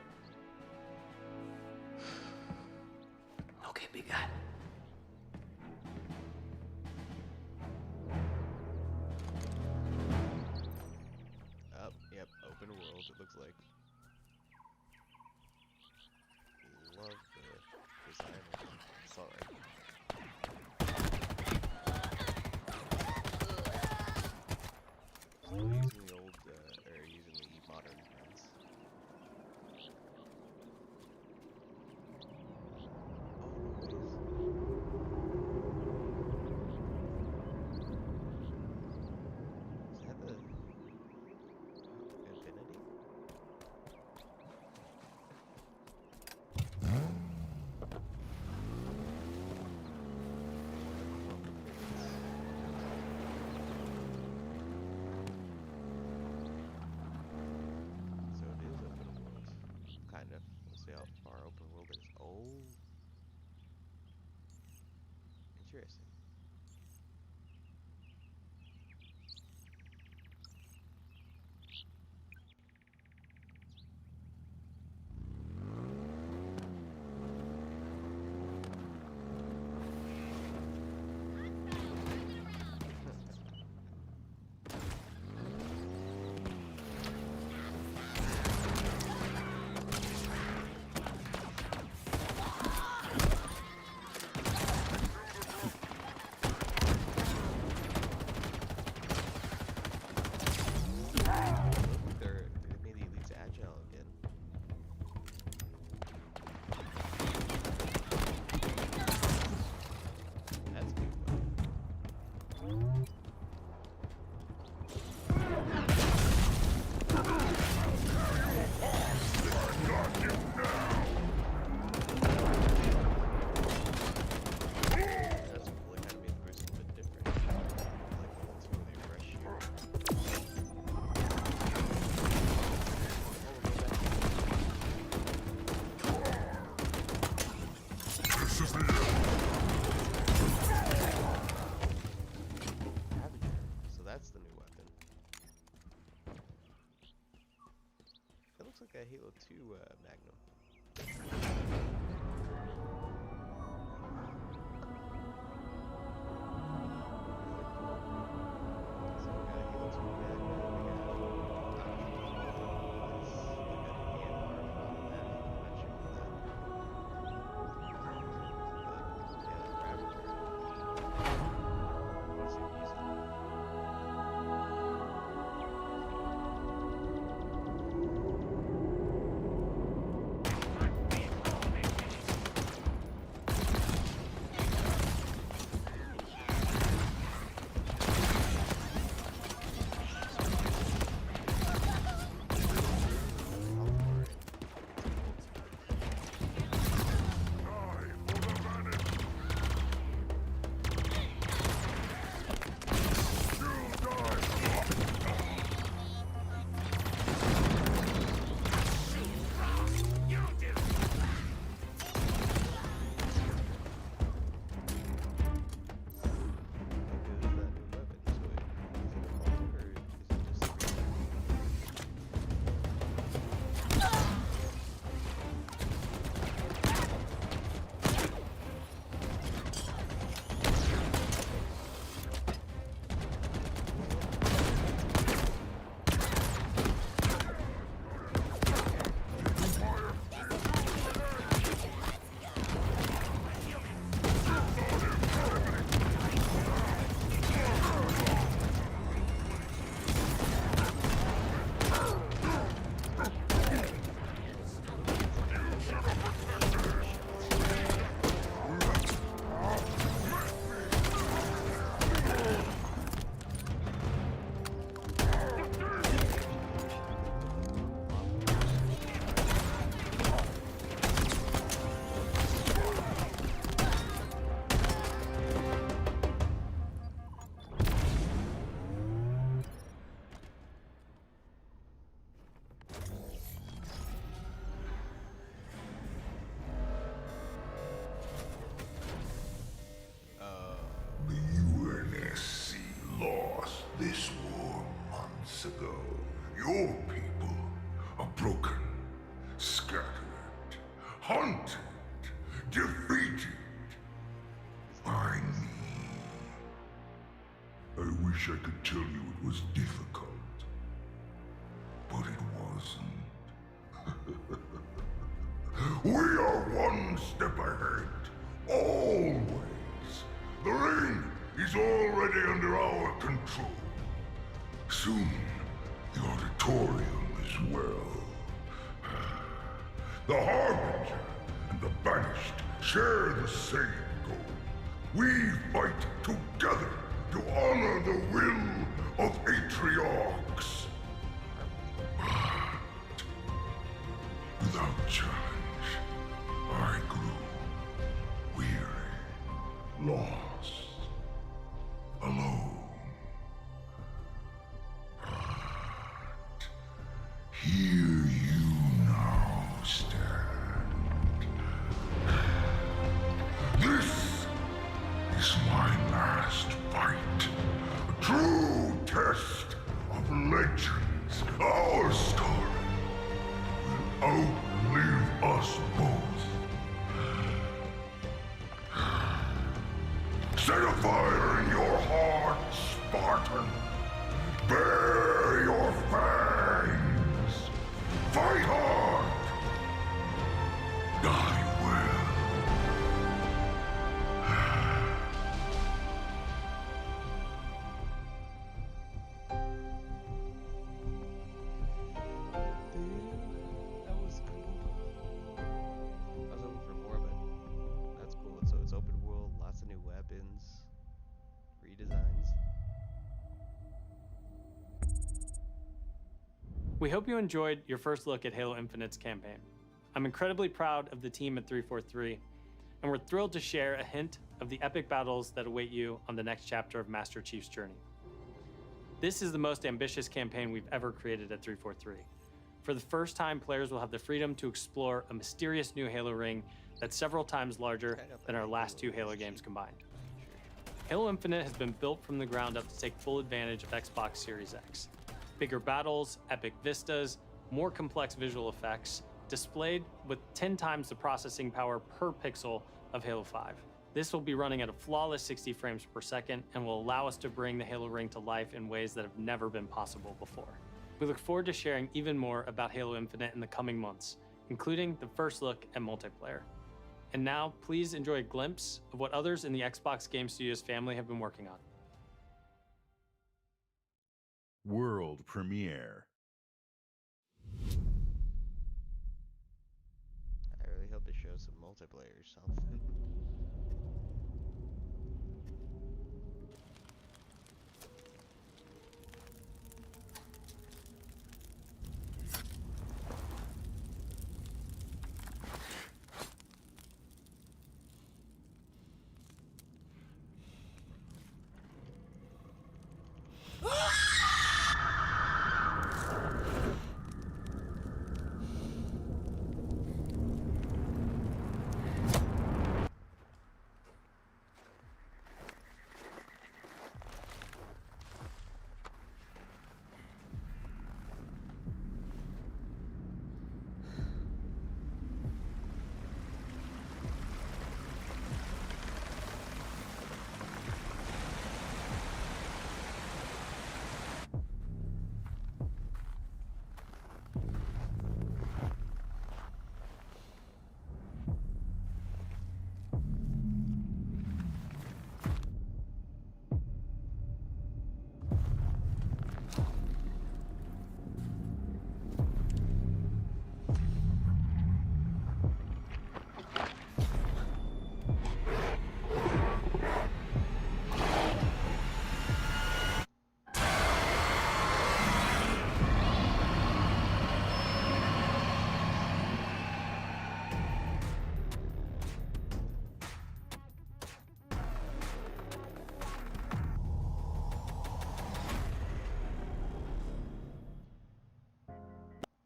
Speaker 22: Okay, big guy.
Speaker 1: Yep, open world, it looks like. Love the design of it. Sorry. Still using the old, or using the modern guns. Is that the Infinity? So it is open world. Kind of. We'll see how far open world it is. Oh. Interesting. They made the elites agile again. That's good. That's cool. It kind of made the person a bit different. Like it's really fresh here.
Speaker 6: This is the
Speaker 1: So that's the new weapon. That looks like a Halo 2 Magnum. So we got a Halo 2 Magnum, we got
Speaker 4: broken, scattered, hunted, defeated by me. I wish I could tell you it was difficult, but it wasn't. We are one step ahead, always. The ring is already under our control. Soon, the auditorium as well. The Harbinger and the Banished share the same goal. We fight together to honor the will of Atriarchs. But without challenge, I grew weary, lost, alone. But here you now stand. This is my last fight. A true test of legends. Our story will outlive us both. Set a fire in your heart, Spartan. Bare your fangs. Fight hard. Die well.
Speaker 1: That was cool. I was hoping for more, but that's cool. So it's open world, lots of new weapons, redesigns.
Speaker 5: We hope you enjoyed your first look at Halo Infinite's campaign. I'm incredibly proud of the team at 343, and we're thrilled to share a hint of the epic battles that await you on the next chapter of Master Chief's journey. This is the most ambitious campaign we've ever created at 343. For the first time, players will have the freedom to explore a mysterious new Halo ring that's several times larger than our last two Halo games combined. Halo Infinite has been built from the ground up to take full advantage of Xbox Series X. Bigger battles, epic vistas, more complex visual effects, displayed with 10 times the processing power per pixel of Halo 5. This will be running at a flawless 60 frames per second and will allow us to bring the Halo ring to life in ways that have never been possible before. We look forward to sharing even more about Halo Infinite in the coming months, including the first look at multiplayer. And now, please enjoy a glimpse of what others in the Xbox Game Studios family have been working on.
Speaker 4: World premiere.
Speaker 1: I really hope it shows some multiplayer or something.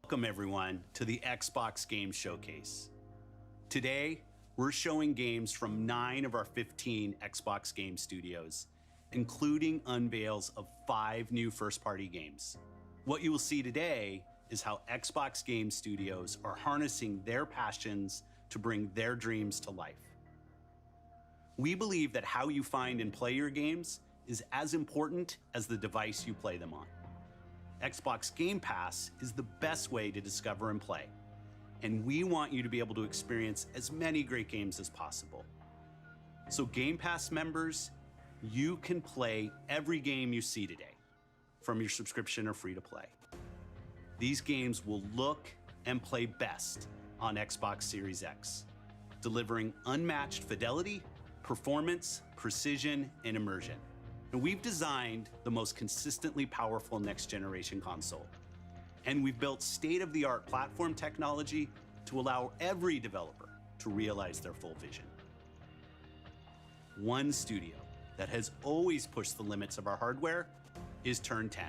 Speaker 7: Welcome everyone to the Xbox Game Showcase. Today, we're showing games from 9 of our 15 Xbox Game Studios, including unveils of 5 new first-party games. What you will see today is how Xbox Game Studios are harnessing their passions to bring their dreams to life. We believe that how you find and play your games is as important as the device you play them on. Xbox Game Pass is the best way to discover and play, and we want you to be able to experience as many great games as possible. So Game Pass members, you can play every game you see today from your subscription or free to play. These games will look and play best on Xbox Series X, delivering unmatched fidelity, performance, precision, and immersion. And we've designed the most consistently powerful next-generation console. And we've built state-of-the-art platform technology to allow every developer to realize their full vision. One studio that has always pushed the limits of our hardware is Turn 10.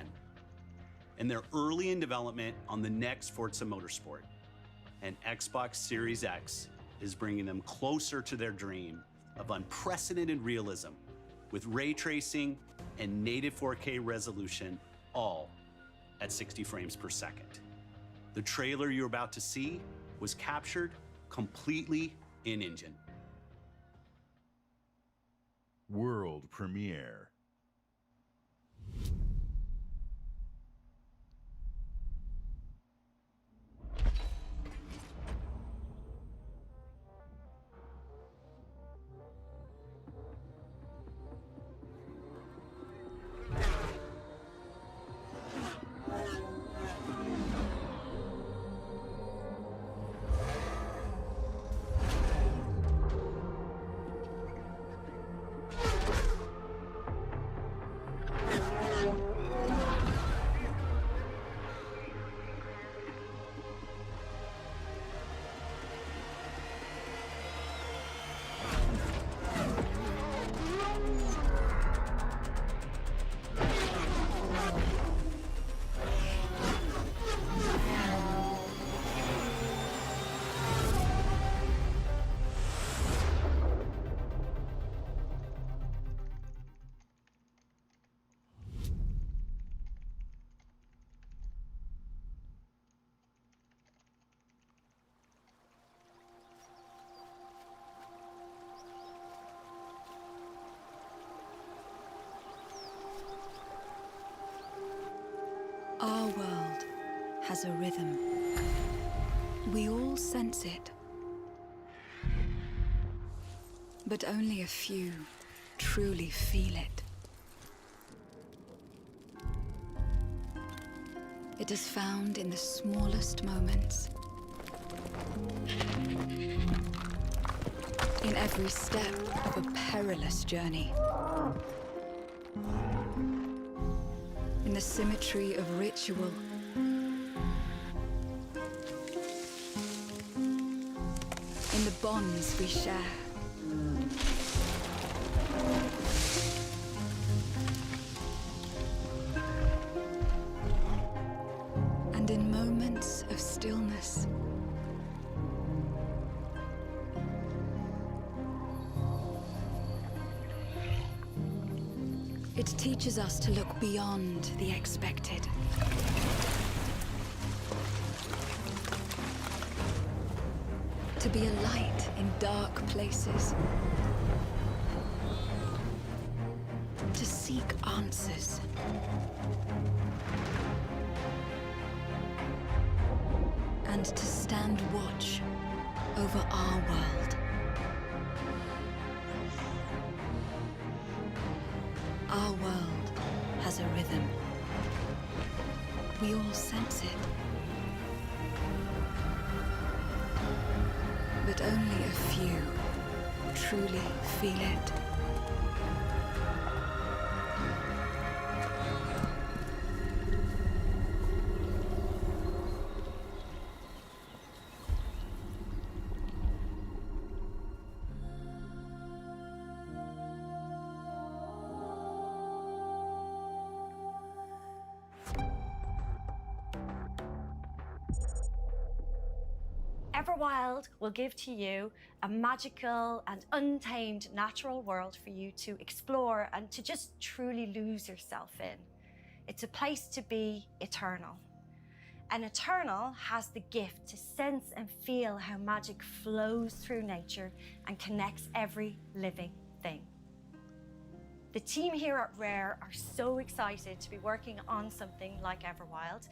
Speaker 7: And they're early in development on the next Forza Motorsport. And Xbox Series X is bringing them closer to their dream of unprecedented realism with ray tracing and native 4K resolution, all at 60 frames per second. The trailer you're about to see was captured completely in-engine.
Speaker 8: World premiere.
Speaker 3: Our world has a rhythm. We all sense it. But only a few truly feel it. It is found in the smallest moments. In every step of a perilous journey. In the symmetry of ritual. In the bonds we share. And in moments of stillness. It teaches us to look beyond the expected. To be a light in dark places. To seek answers. And to stand watch over our world. Our world has a rhythm. We all sense it. But only a few truly feel it.
Speaker 9: Everwild will give to you a magical and untamed natural world for you to explore and to just truly lose yourself in. It's a place to be eternal. An Eternal has the gift to sense and feel how magic flows through nature and connects every living thing. The team here at Rare are so excited to be working on something like Everwild,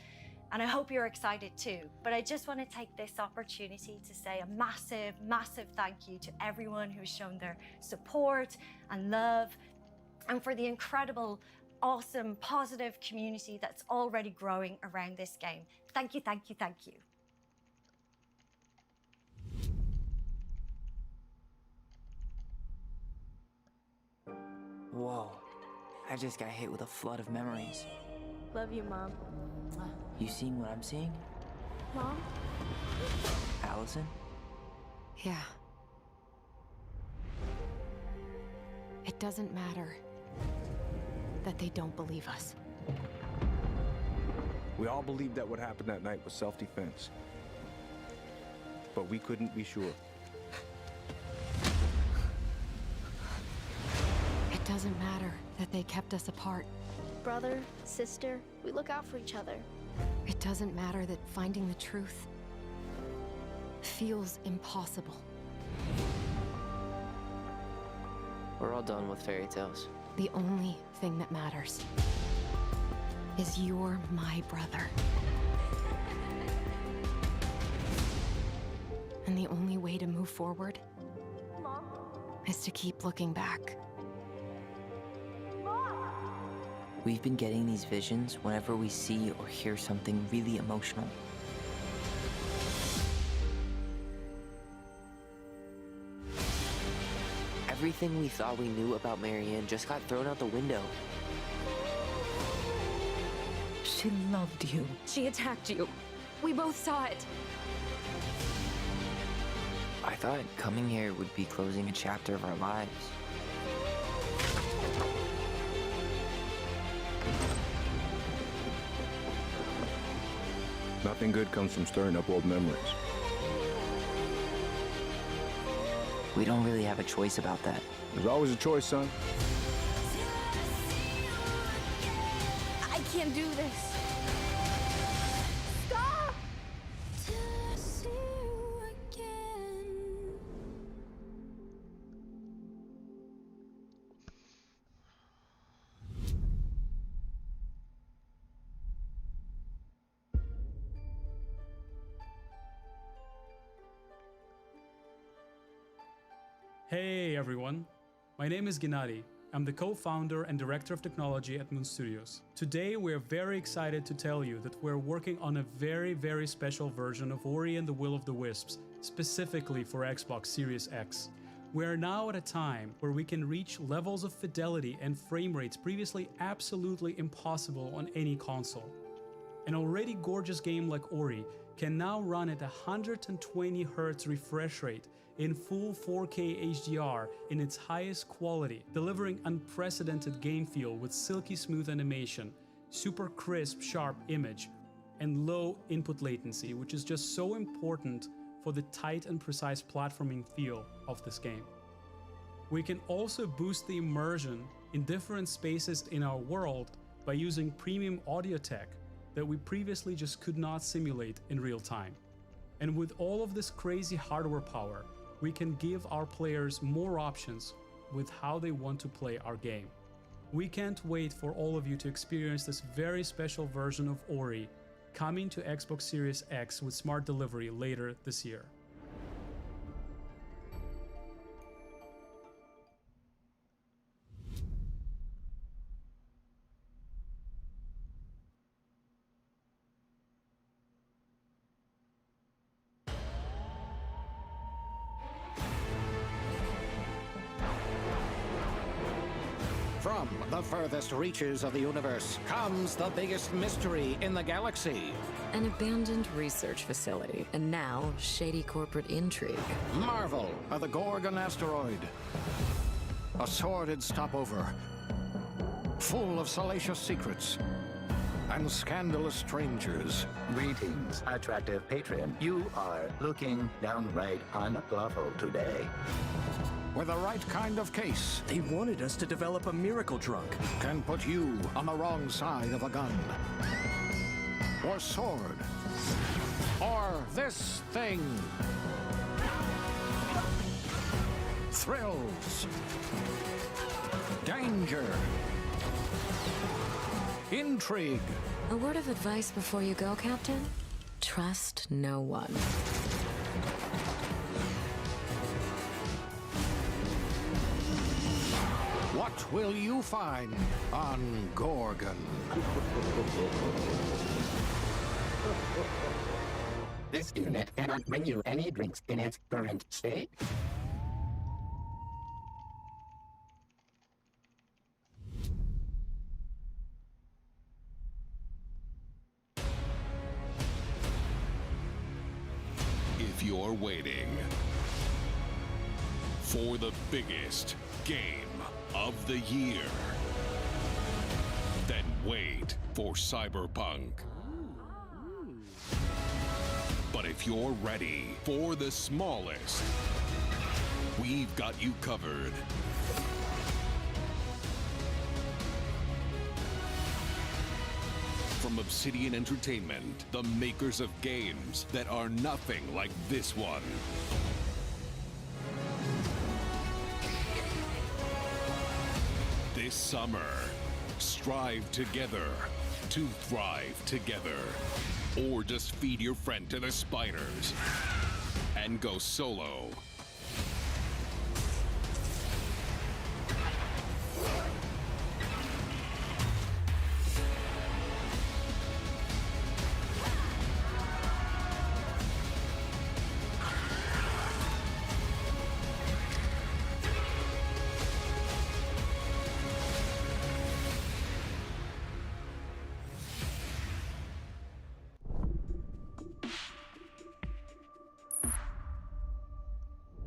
Speaker 9: and I hope you're excited too. But I just want to take this opportunity to say a massive, massive thank you to everyone who's shown their support and love, and for the incredible, awesome, positive community that's already growing around this game. Thank you, thank you, thank you.
Speaker 10: Whoa, I just got hit with a flood of memories.
Speaker 11: Love you, Mom.
Speaker 10: You seeing what I'm seeing?
Speaker 11: Mom?
Speaker 10: Allison?
Speaker 12: Yeah. It doesn't matter that they don't believe us.
Speaker 24: We all believed that what happened that night was self-defense. But we couldn't be sure.
Speaker 12: It doesn't matter that they kept us apart.
Speaker 11: Brother, sister, we look out for each other.
Speaker 12: It doesn't matter that finding the truth feels impossible.
Speaker 10: We're all done with fairy tales.
Speaker 12: The only thing that matters is you're my brother. And the only way to move forward is to keep looking back.
Speaker 10: We've been getting these visions whenever we see or hear something really emotional. Everything we thought we knew about Marianne just got thrown out the window.
Speaker 12: She loved you. She attacked you. We both saw it.
Speaker 10: I thought coming here would be closing a chapter of our lives.
Speaker 24: Nothing good comes from stirring up old memories.
Speaker 10: We don't really have a choice about that.
Speaker 24: There's always a choice, son.
Speaker 11: I can't do this. Stop!
Speaker 25: Hey everyone, my name is Gennady. I'm the co-founder and director of technology at Moon Studios. Today we're very excited to tell you that we're working on a very, very special version of Ori and the Will of the Wisps, specifically for Xbox Series X. We're now at a time where we can reach levels of fidelity and frame rates previously absolutely impossible on any console. An already gorgeous game like Ori can now run at 120 Hz refresh rate in full 4K HDR in its highest quality, delivering unprecedented game feel with silky smooth animation, super crisp, sharp image, and low input latency, which is just so important for the tight and precise platforming feel of this game. We can also boost the immersion in different spaces in our world by using premium audio tech that we previously just could not simulate in real time. And with all of this crazy hardware power, we can give our players more options with how they want to play our game. We can't wait for all of you to experience this very special version of Ori coming to Xbox Series X with smart delivery later this year.
Speaker 26: From the furthest reaches of the universe comes the biggest mystery in the galaxy.
Speaker 27: An abandoned research facility, and now shady corporate intrigue.
Speaker 26: Marvel of the Gorgon asteroid. A sordid stopover, full of salacious secrets and scandalous strangers.
Speaker 28: Greetings, attractive patron. You are looking downright unlawful today.
Speaker 26: With the right kind of case,
Speaker 29: they wanted us to develop a miracle drug.
Speaker 26: Can put you on the wrong side of a gun or sword. This thing. Thrills. Danger. Intrigue.
Speaker 27: A word of advice before you go, Captain? Trust no one.
Speaker 26: What will you find on Gorgon?
Speaker 28: This unit cannot bring you any drinks in its current state.
Speaker 13: If you're waiting for the biggest game of the year, then wait for Cyberpunk. But if you're ready for the smallest, we've got you covered. From Obsidian Entertainment, the makers of games that are nothing like this one. This summer, strive together to thrive together. Or just feed your friend to the spiders and go solo.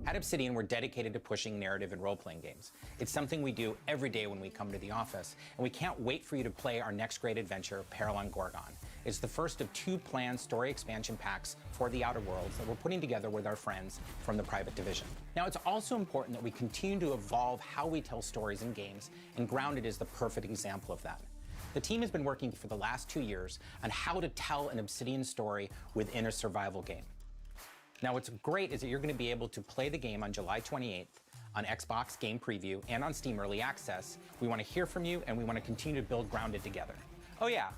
Speaker 14: At Obsidian, we're dedicated to pushing narrative and role-playing games. It's something we do every day when we come to the office, and we can't wait for you to play our next great adventure, Peril on Gorgon. It's the first of 2 planned story expansion packs for the Outer Worlds that we're putting together with our friends from the Private Division. Now, it's also important that we continue to evolve how we tell stories in games, and Grounded is the perfect example of that. The team has been working for the last 2 years on how to tell an Obsidian story within a survival game. Now, what's great is that you're going to be able to play the game on July 28th on Xbox Game Preview and on Steam Early Access. We want to hear from you, and we want to continue to build Grounded together. Oh yeah,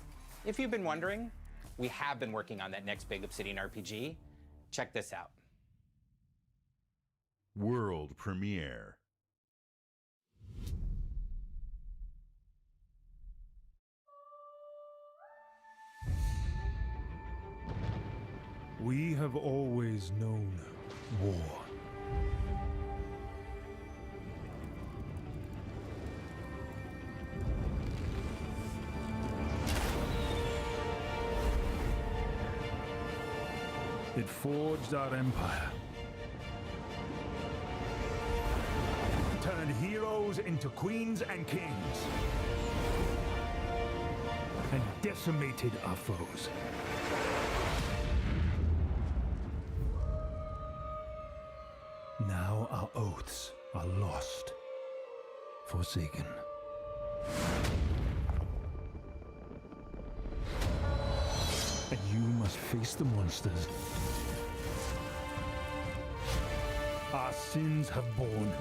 Speaker 14: if you've been wondering, we have been working on that next big Obsidian RPG. Check this out.
Speaker 8: World premiere.
Speaker 15: We have always known war. It forged our empire. Turned heroes into queens and kings. And decimated our foes. Now our oaths are lost, forsaken. And you must face the monsters our sins have borne.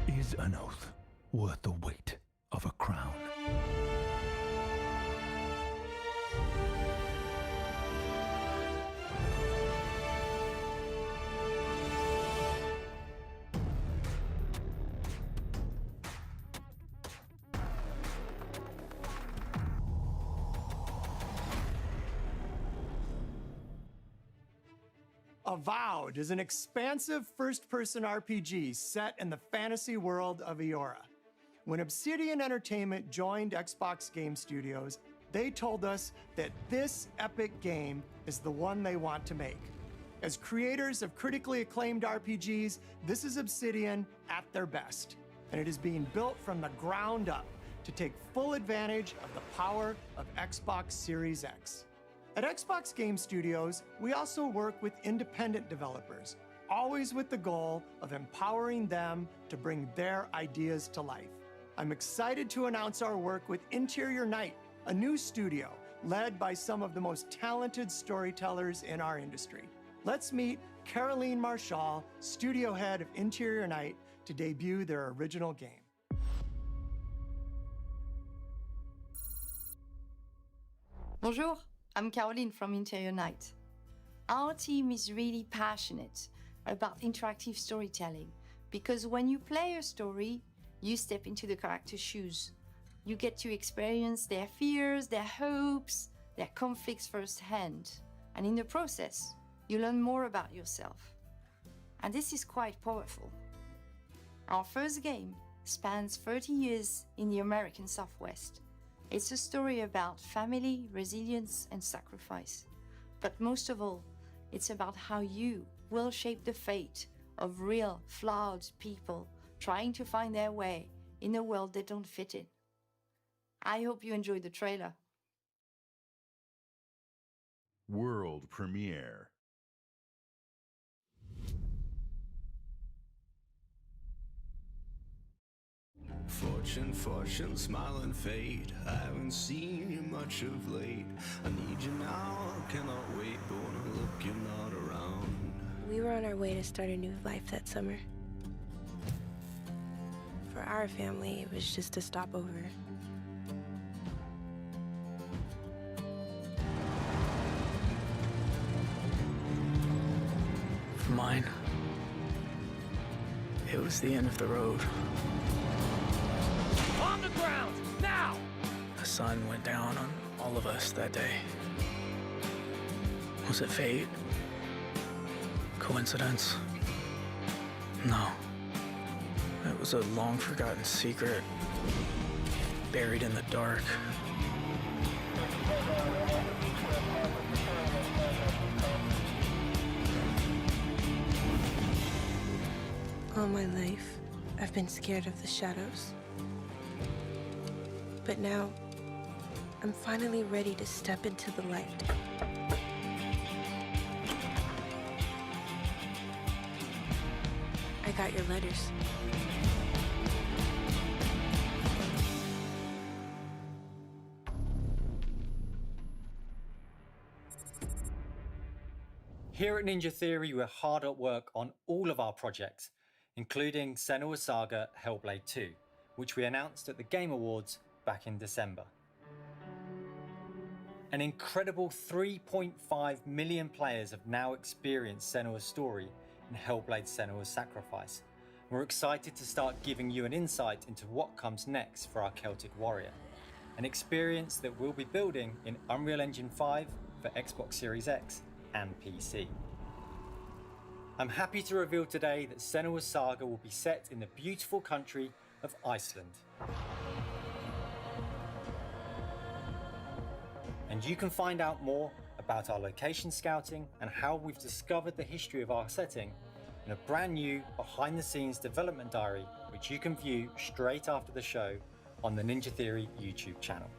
Speaker 15: Is an oath worth the weight of a crown?
Speaker 16: Avowed is an expansive first-person RPG set in the fantasy world of Eora. When Obsidian Entertainment joined Xbox Game Studios, they told us that this epic game is the one they want to make. As creators of critically acclaimed RPGs, this is Obsidian at their best, and it is being built from the ground up to take full advantage of the power of Xbox Series X. At Xbox Game Studios, we also work with independent developers, always with the goal of empowering them to bring their ideas to life. I'm excited to announce our work with Interior Night, a new studio led by some of the most talented storytellers in our industry. Let's meet Caroline Marchal, studio head of Interior Night, to debut their original game.
Speaker 2: Bonjour, I'm Caroline from Interior Night. Our team is really passionate about interactive storytelling because when you play a story, you step into the character's shoes. You get to experience their fears, their hopes, their conflicts firsthand. And in the process, you learn more about yourself. And this is quite powerful. Our first game spans 30 years in the American Southwest. It's a story about family, resilience, and sacrifice. But most of all, it's about how you will shape the fate of real, flawed people trying to find their way in a world they don't fit in. I hope you enjoyed the trailer.
Speaker 8: World premiere.
Speaker 6: Fortune, fortune, smiling fate. I haven't seen you much of late. I need you now, cannot wait, but when I look, you're not around.
Speaker 17: We were on our way to start a new life that summer. For our family, it was just a stopover.
Speaker 18: For mine, it was the end of the road.
Speaker 6: On the ground, now!
Speaker 18: The sun went down on all of us that day. Was it fate? Coincidence? No. It was a long-forgotten secret, buried in the dark.
Speaker 17: All my life, I've been scared of the shadows. But now, I'm finally ready to step into the light. I got your letters.
Speaker 19: Here at Ninja Theory, we're hard at work on all of our projects, including Senua's Saga Hellblade 2, which we announced at the Game Awards back in December. An incredible 3.5 million players have now experienced Senua's story in Hellblade Senua's Sacrifice. We're excited to start giving you an insight into what comes next for our Celtic Warrior, an experience that we'll be building in Unreal Engine 5 for Xbox Series X and PC. I'm happy to reveal today that Senua's Saga will be set in the beautiful country of Iceland. And you can find out more about our location scouting and how we've discovered the history of our setting in a brand new behind-the-scenes development diary, which you can view straight after the show on the Ninja Theory YouTube channel.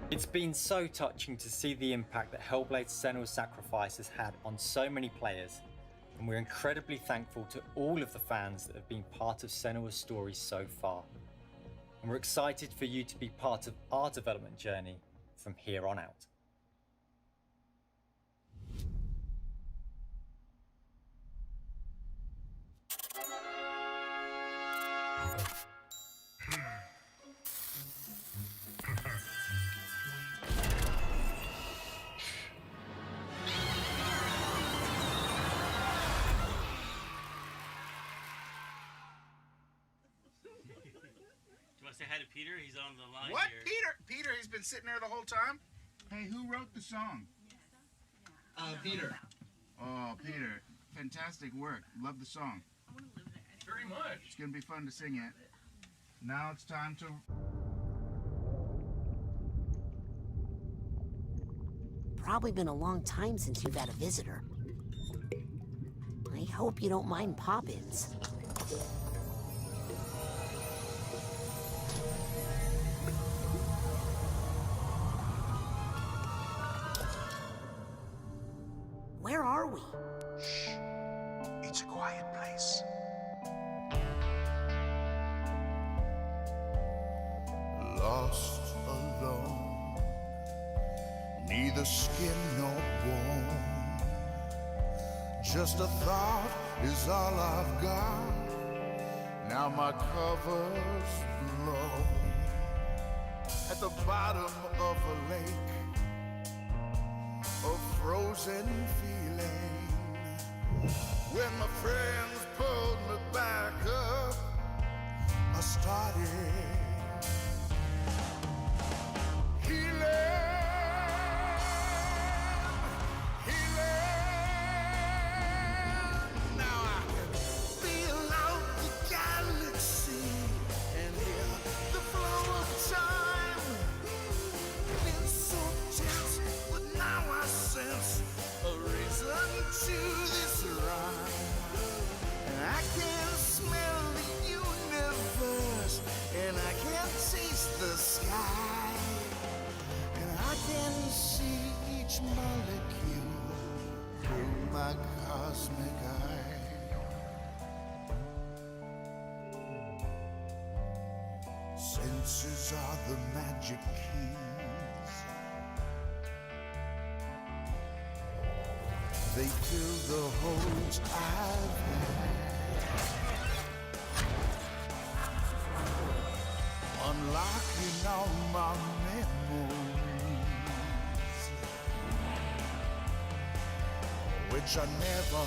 Speaker 19: It's been so touching to see the impact that Hellblade Senua's Sacrifice has had on so many players, and we're incredibly thankful to all of the fans that have been part of Senua's story so far. And we're excited for you to be part of our development journey from here on out.
Speaker 20: Say hi to Peter. He's on the line
Speaker 21: What?
Speaker 20: here.
Speaker 21: Peter, he's been sitting there the whole time? Hey, who wrote the song?
Speaker 20: Peter.
Speaker 21: Oh, Peter. Fantastic work. Love the song.
Speaker 20: I want to live there. Very much.
Speaker 21: It's going to be fun to sing it. Now it's time to...
Speaker 22: Probably been a long time since you've had a visitor. I hope you don't mind pop-ins. are we?
Speaker 28: Shh. It's a quiet place.
Speaker 1: Lost alone, neither skin nor bone. Just a thought is all I've got. Now my cover's blown. At the bottom of a lake, a frozen feeling. When my friends pulled me back up, I started to this rhyme, and I can smell the universe, and I can taste the sky, and I can see each molecule through my cosmic eye. Senses are the magic keys. They fill the holes I've had, unlocking all my memories, which I never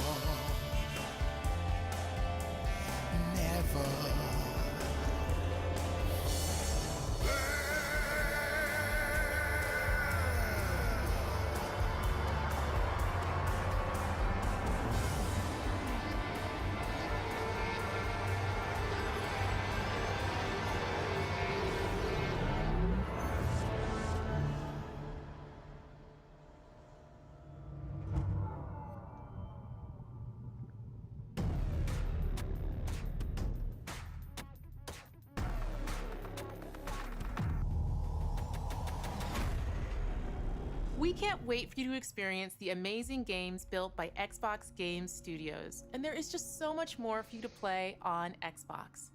Speaker 3: We can't wait for you to experience the amazing games built by Xbox Game Studios, and there is just so much more for you to play on Xbox.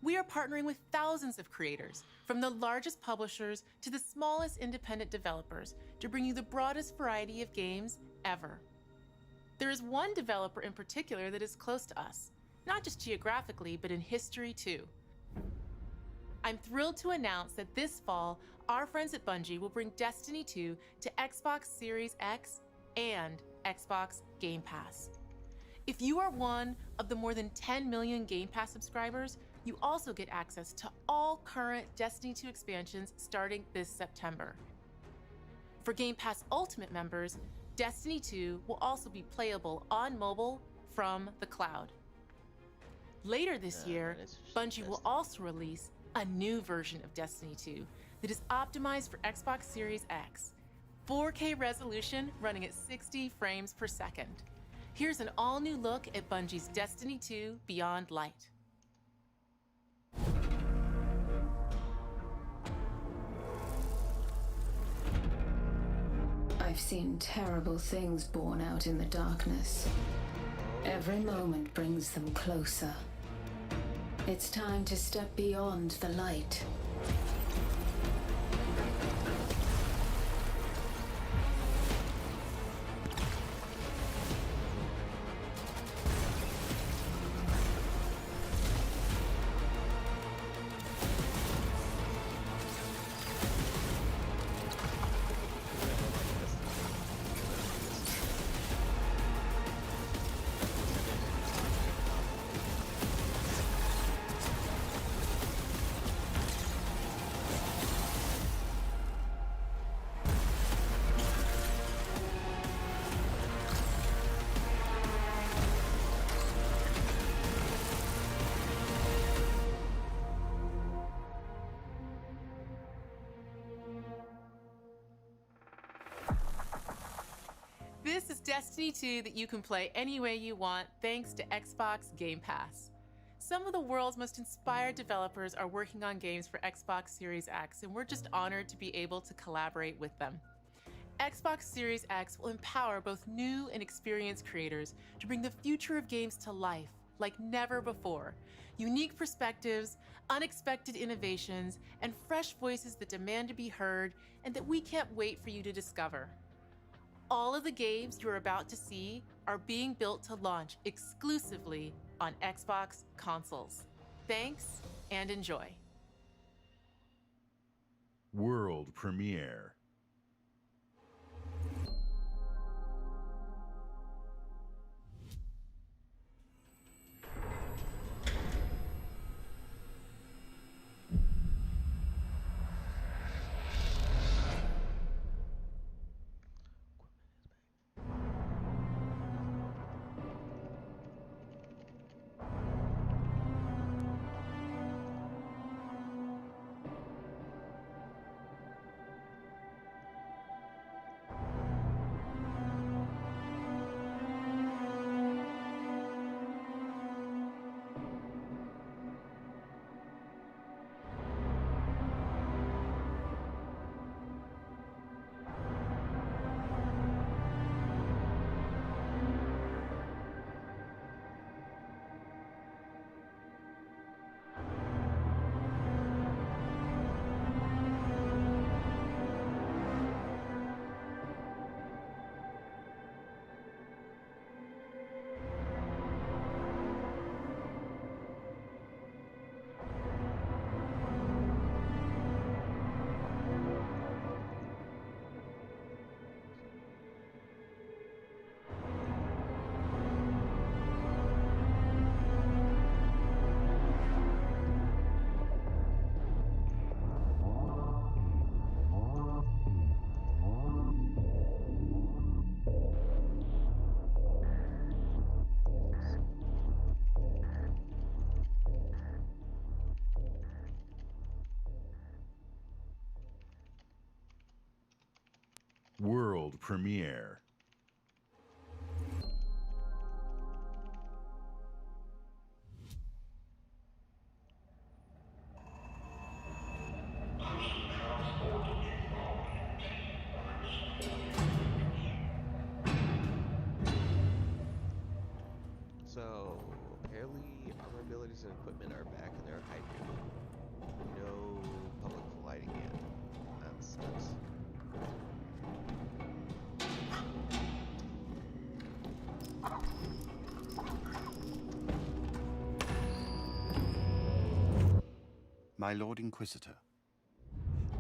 Speaker 3: We are partnering with thousands of creators, from the largest publishers to the smallest independent developers, to bring you the broadest variety of games ever. There is one developer in particular that is close to us, not just geographically, but in history too. I'm thrilled to announce that this fall, our friends at Bungie will bring Destiny 2 to Xbox Series X and Xbox Game Pass. If you are one of the more than 10 million Game Pass subscribers, you also get access to all current Destiny 2 expansions starting this September. For Game Pass Ultimate members, Destiny 2 will also be playable on mobile from the cloud. Later this year, Bungie will also release a new version of Destiny 2 that is optimized for Xbox Series X, 4K resolution running at 60 frames per second. Here's an all-new look at Bungie's Destiny 2 Beyond Light.
Speaker 4: I've seen terrible things born out in the darkness. Every moment brings them closer. It's time to step beyond the light.
Speaker 3: This is Destiny 2 that you can play any way you want thanks to Xbox Game Pass. Some of the world's most inspired developers are working on games for Xbox Series X, and we're just honored to be able to collaborate with them. Xbox Series X will empower both new and experienced creators to bring the future of games to life like never before. Unique perspectives, unexpected innovations, and fresh voices that demand to be heard and that we can't wait for you to discover. All of the games you're about to see are being built to launch exclusively on Xbox consoles. Thanks and enjoy.
Speaker 8: World premiere. World premiere.
Speaker 5: So, apparently armor abilities and equipment are back and they're hybrid. No public lighting yet. That's nice.
Speaker 7: My Lord Inquisitor,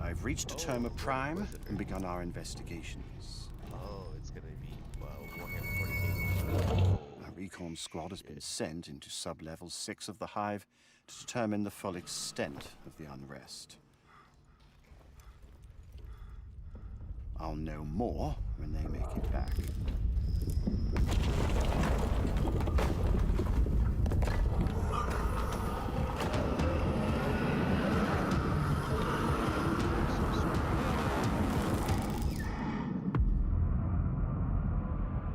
Speaker 7: I've reached Terma Prime and begun our investigations.
Speaker 5: Oh, it's gonna be Warhammer 40k.
Speaker 7: A recon squad has been sent into sub-level 6 of the Hive to determine the full extent of the unrest. I'll know more when they make it back.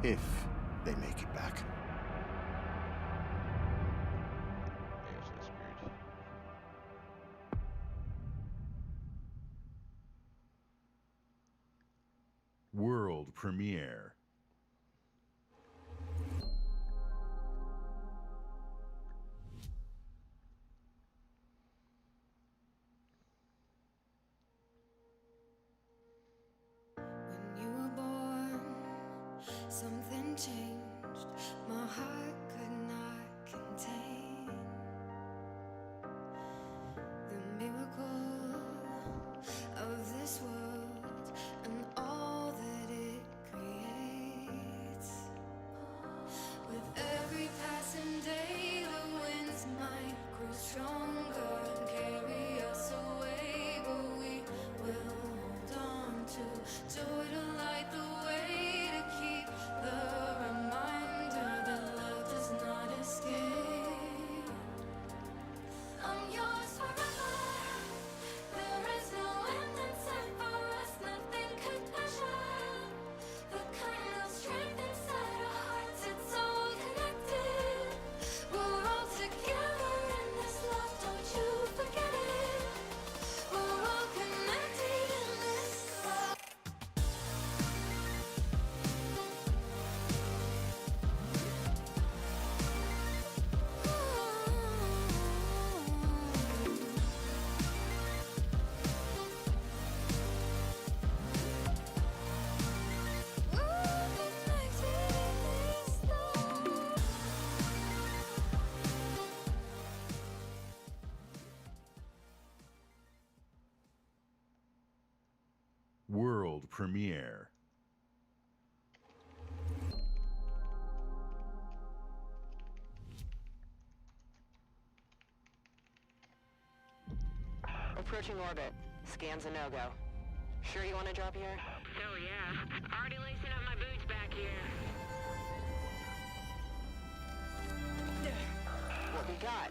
Speaker 7: If they make it back.
Speaker 5: They're so screwed.
Speaker 8: World premiere.
Speaker 9: When you were born, something changed. My heart could not contain the miracle of this world and all that it creates.
Speaker 8: World premiere.
Speaker 10: Approaching orbit. Scan's a no-go. Sure you want to drop here?
Speaker 11: Hell yeah. Already lacing up my boots back here.
Speaker 10: What we got?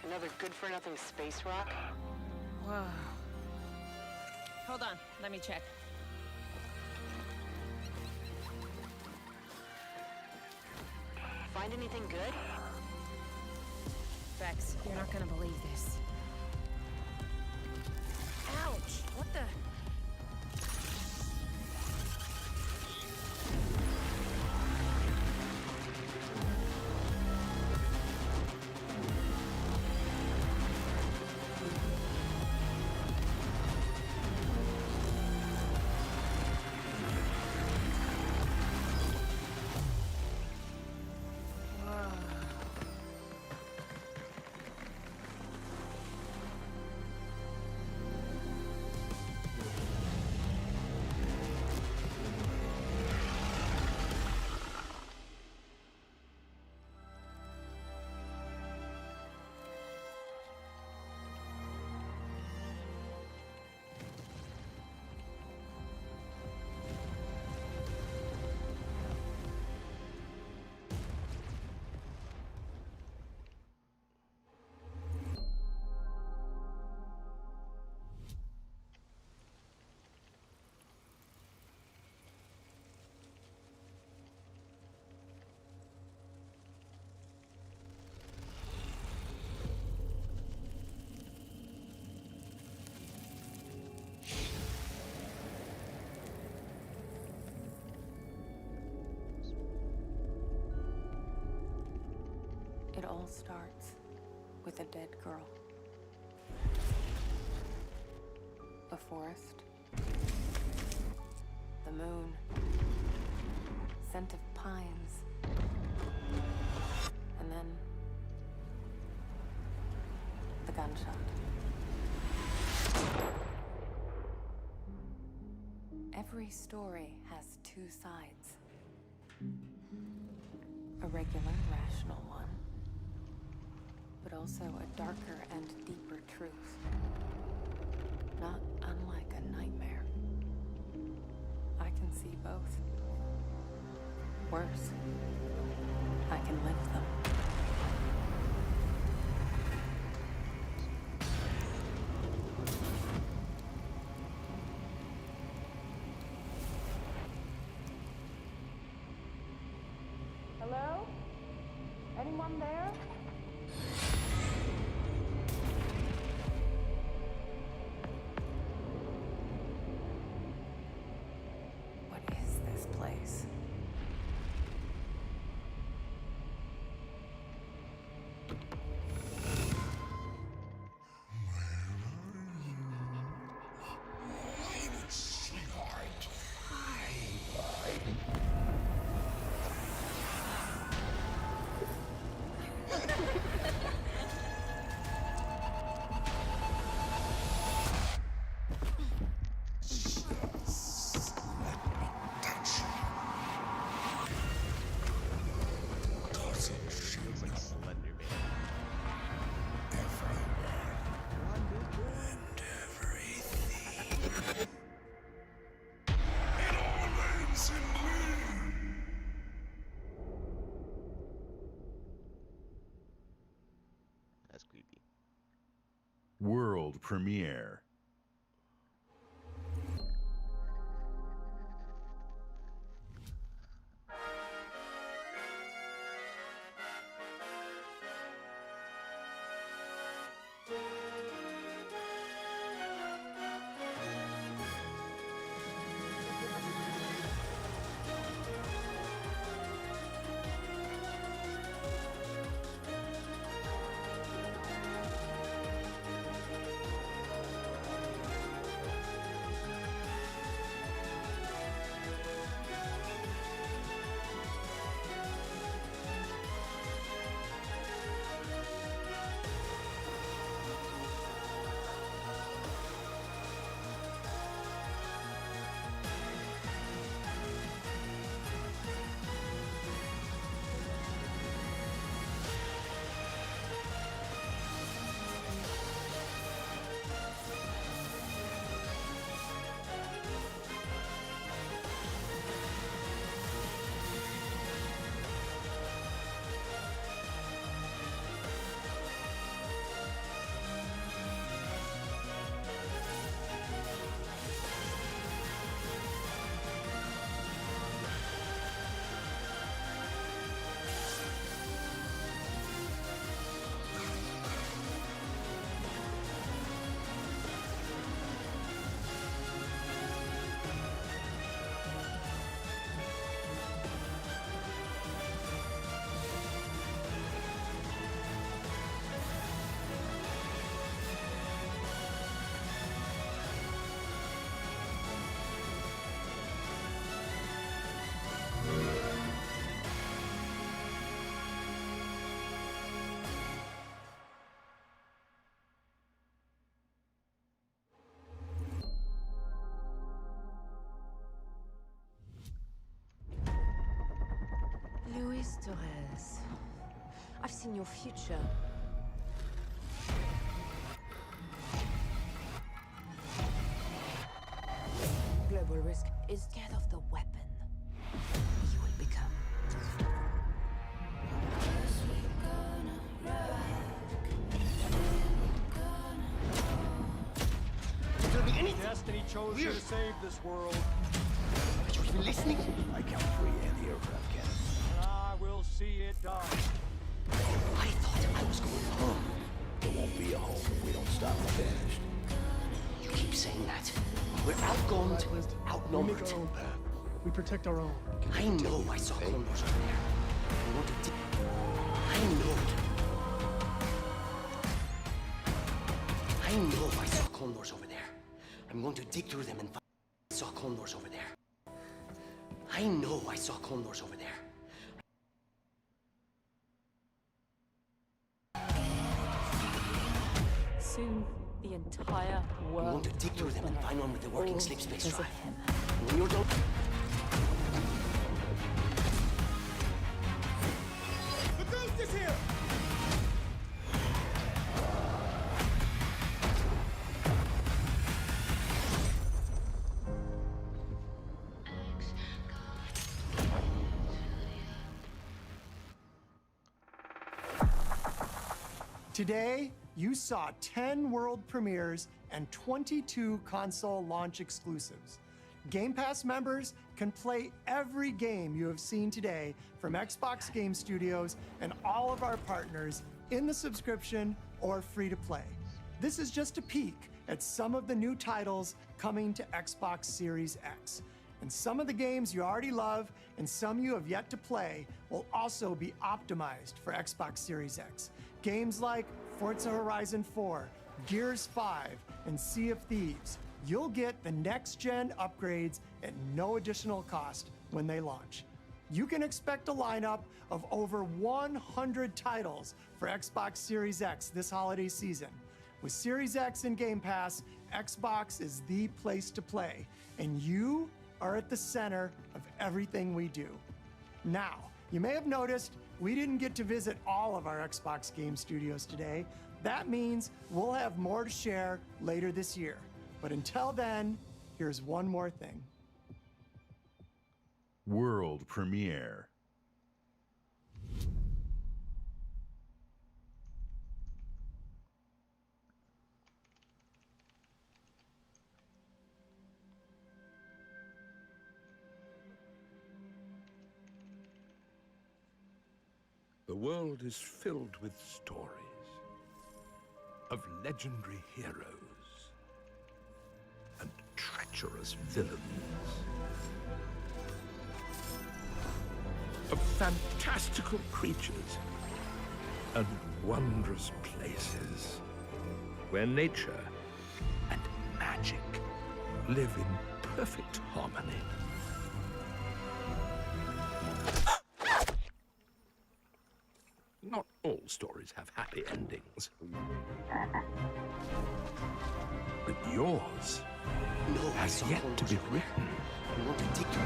Speaker 10: Another good-for-nothing space rock?
Speaker 11: Whoa. Hold on, let me check.
Speaker 10: Find anything good?
Speaker 11: Vex, you're not gonna believe this. Ouch! What the?
Speaker 12: It all starts with a dead girl. A forest. The moon. Scent of pines. And then the gunshot. Every story has two sides. A regular, rational one, but also a darker and deeper truth. Not unlike a nightmare. I can see both. Worse, I can live them.
Speaker 2: Hello? Anyone there?
Speaker 12: What is this place?
Speaker 5: Looks like Slender Man. That's creepy.
Speaker 8: World premiere.
Speaker 12: Luis Torres. I've seen your future. Global risk is scared of the weapon you will become.
Speaker 13: There'll be anything.
Speaker 16: Destiny chose you to save this world.
Speaker 13: Are you even listening?
Speaker 28: I count 3 anti-aircraft cannons.
Speaker 16: I will see it done.
Speaker 13: I thought I was going home.
Speaker 28: There won't be a home if we don't stop the vanished.
Speaker 13: You keep saying that. We're outgunned, outnumbered.
Speaker 14: We make our own path. We protect our own.
Speaker 13: I know I saw condors over there. I want to I know it. I know I saw condors over there. I'm going to dig through them and find I saw condors over there. I know I saw condors over there.
Speaker 12: Soon, the entire world.
Speaker 13: I'm going to dig through them and find one with the working sleep space
Speaker 12: because
Speaker 13: drive.
Speaker 12: of him.
Speaker 13: And when you're done.
Speaker 16: The ghost is here! Today, you saw 10 world premieres and 22 console launch exclusives. Game Pass members can play every game you have seen today from Xbox Game Studios and all of our partners in the subscription or free to play. This is just a peek at some of the new titles coming to Xbox Series X. And some of the games you already love and some you have yet to play will also be optimized for Xbox Series X. Games like Forza Horizon 4, Gears 5, and Sea of Thieves. You'll get the next-gen upgrades at no additional cost when they launch. You can expect a lineup of over 100 titles for Xbox Series X this holiday season. With Series X and Game Pass, Xbox is the place to play, and you are at the center of everything we do. Now, you may have noticed we didn't get to visit all of our Xbox Game Studios today. That means we'll have more to share later this year. But until then, here's one more thing.
Speaker 8: World premiere.
Speaker 15: The world is filled with stories of legendary heroes and treacherous villains, of fantastical creatures and wondrous places where nature and magic live in perfect harmony. Not all stories have happy endings. But yours has yet to be written.
Speaker 13: I want to dig through.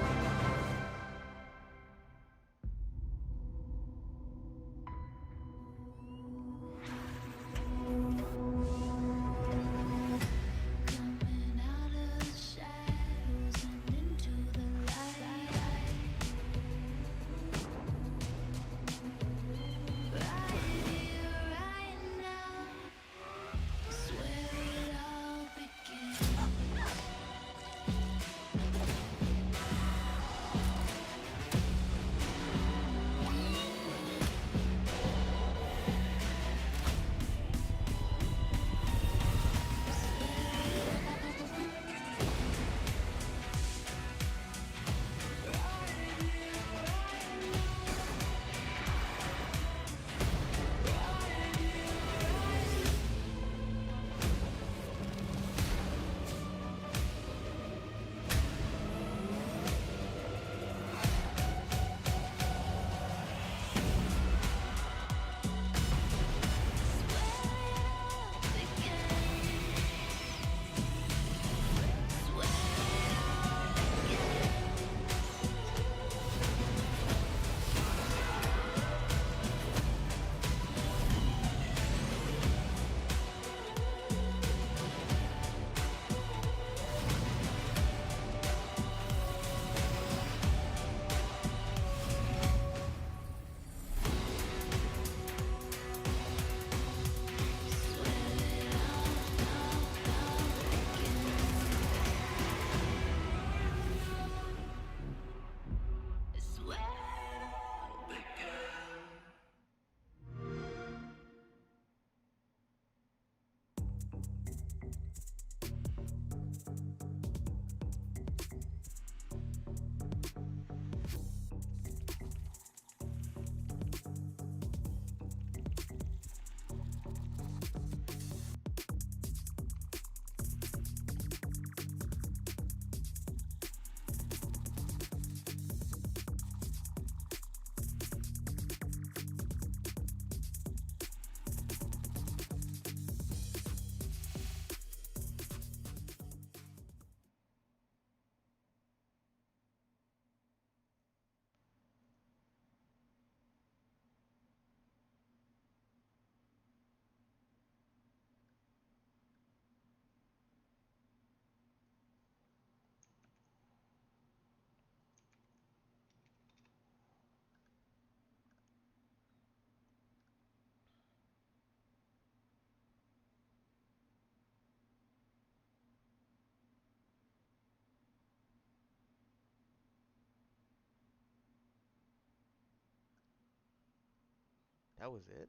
Speaker 5: That was it?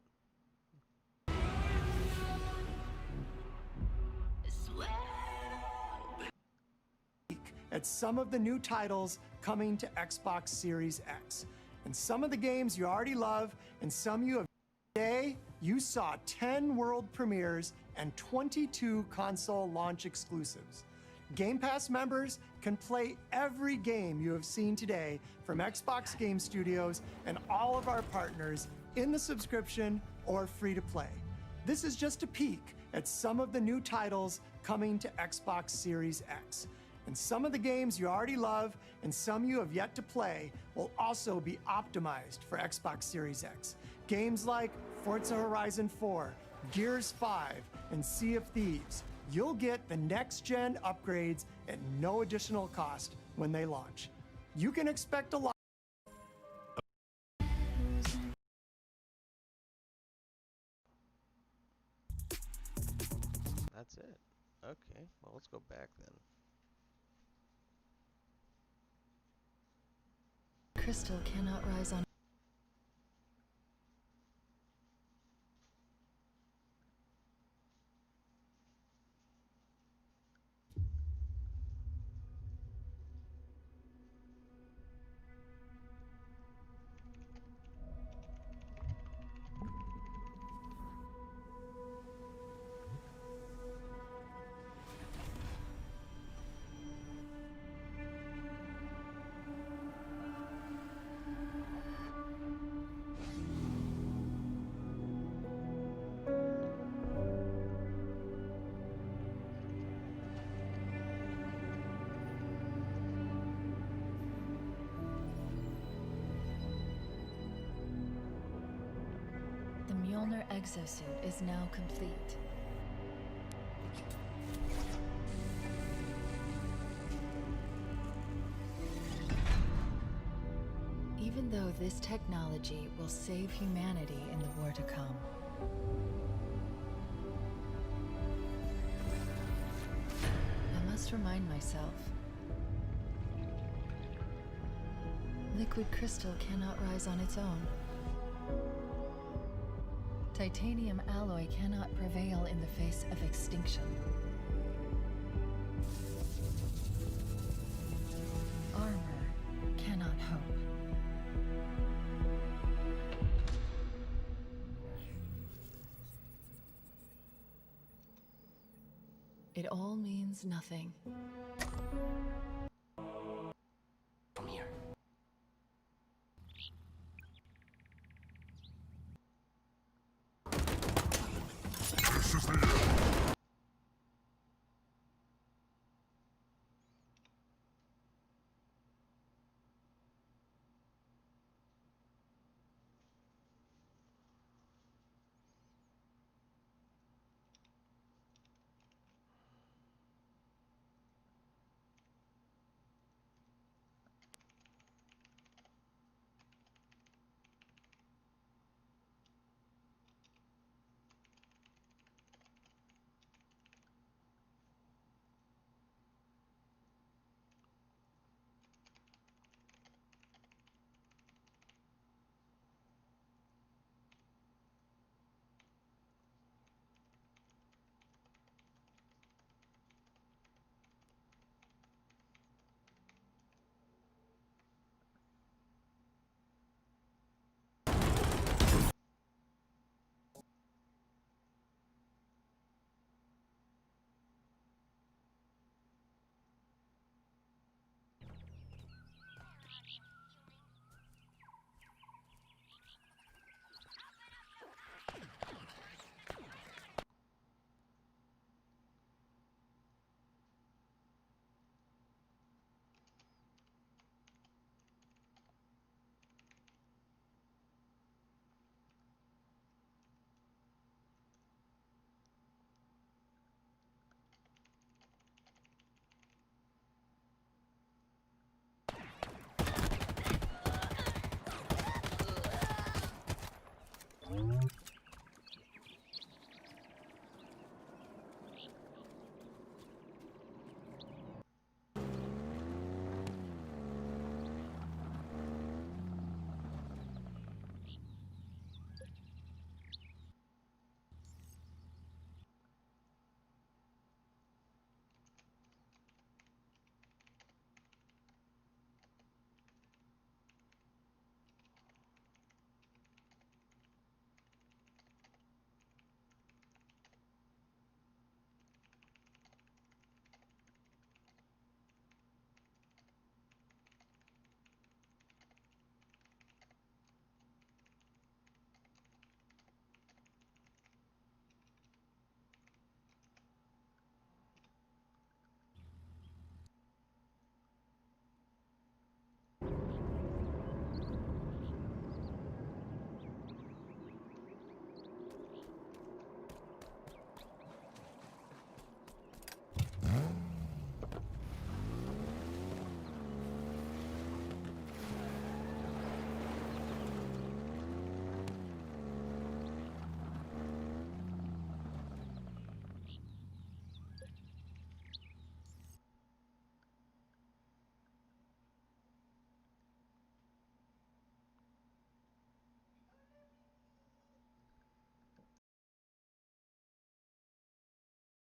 Speaker 16: At some of the new titles coming to Xbox Series X. And some of the games you already love, and some you have. Today, you saw 10 world premieres and 22 console launch exclusives. Game Pass members can play every game you have seen today from Xbox Game Studios and all of our partners in the subscription or free to play. This is just a peek at some of the new titles coming to Xbox Series X. And some of the games you already love and some you have yet to play will also be optimized for Xbox Series X. Games like Forza Horizon 4, Gears 5, and Sea of Thieves. You'll get the next-gen upgrades at no additional cost when they launch. You can expect a lot.
Speaker 5: That's it. Okay, well, let's go back then.
Speaker 6: Crystal cannot rise on. The Mjolnir exosuit is now complete. Even though this technology will save humanity in the war to come, I must remind myself, liquid crystal cannot rise on its own. Titanium alloy cannot prevail in the face of extinction. Armor cannot hope. It all means nothing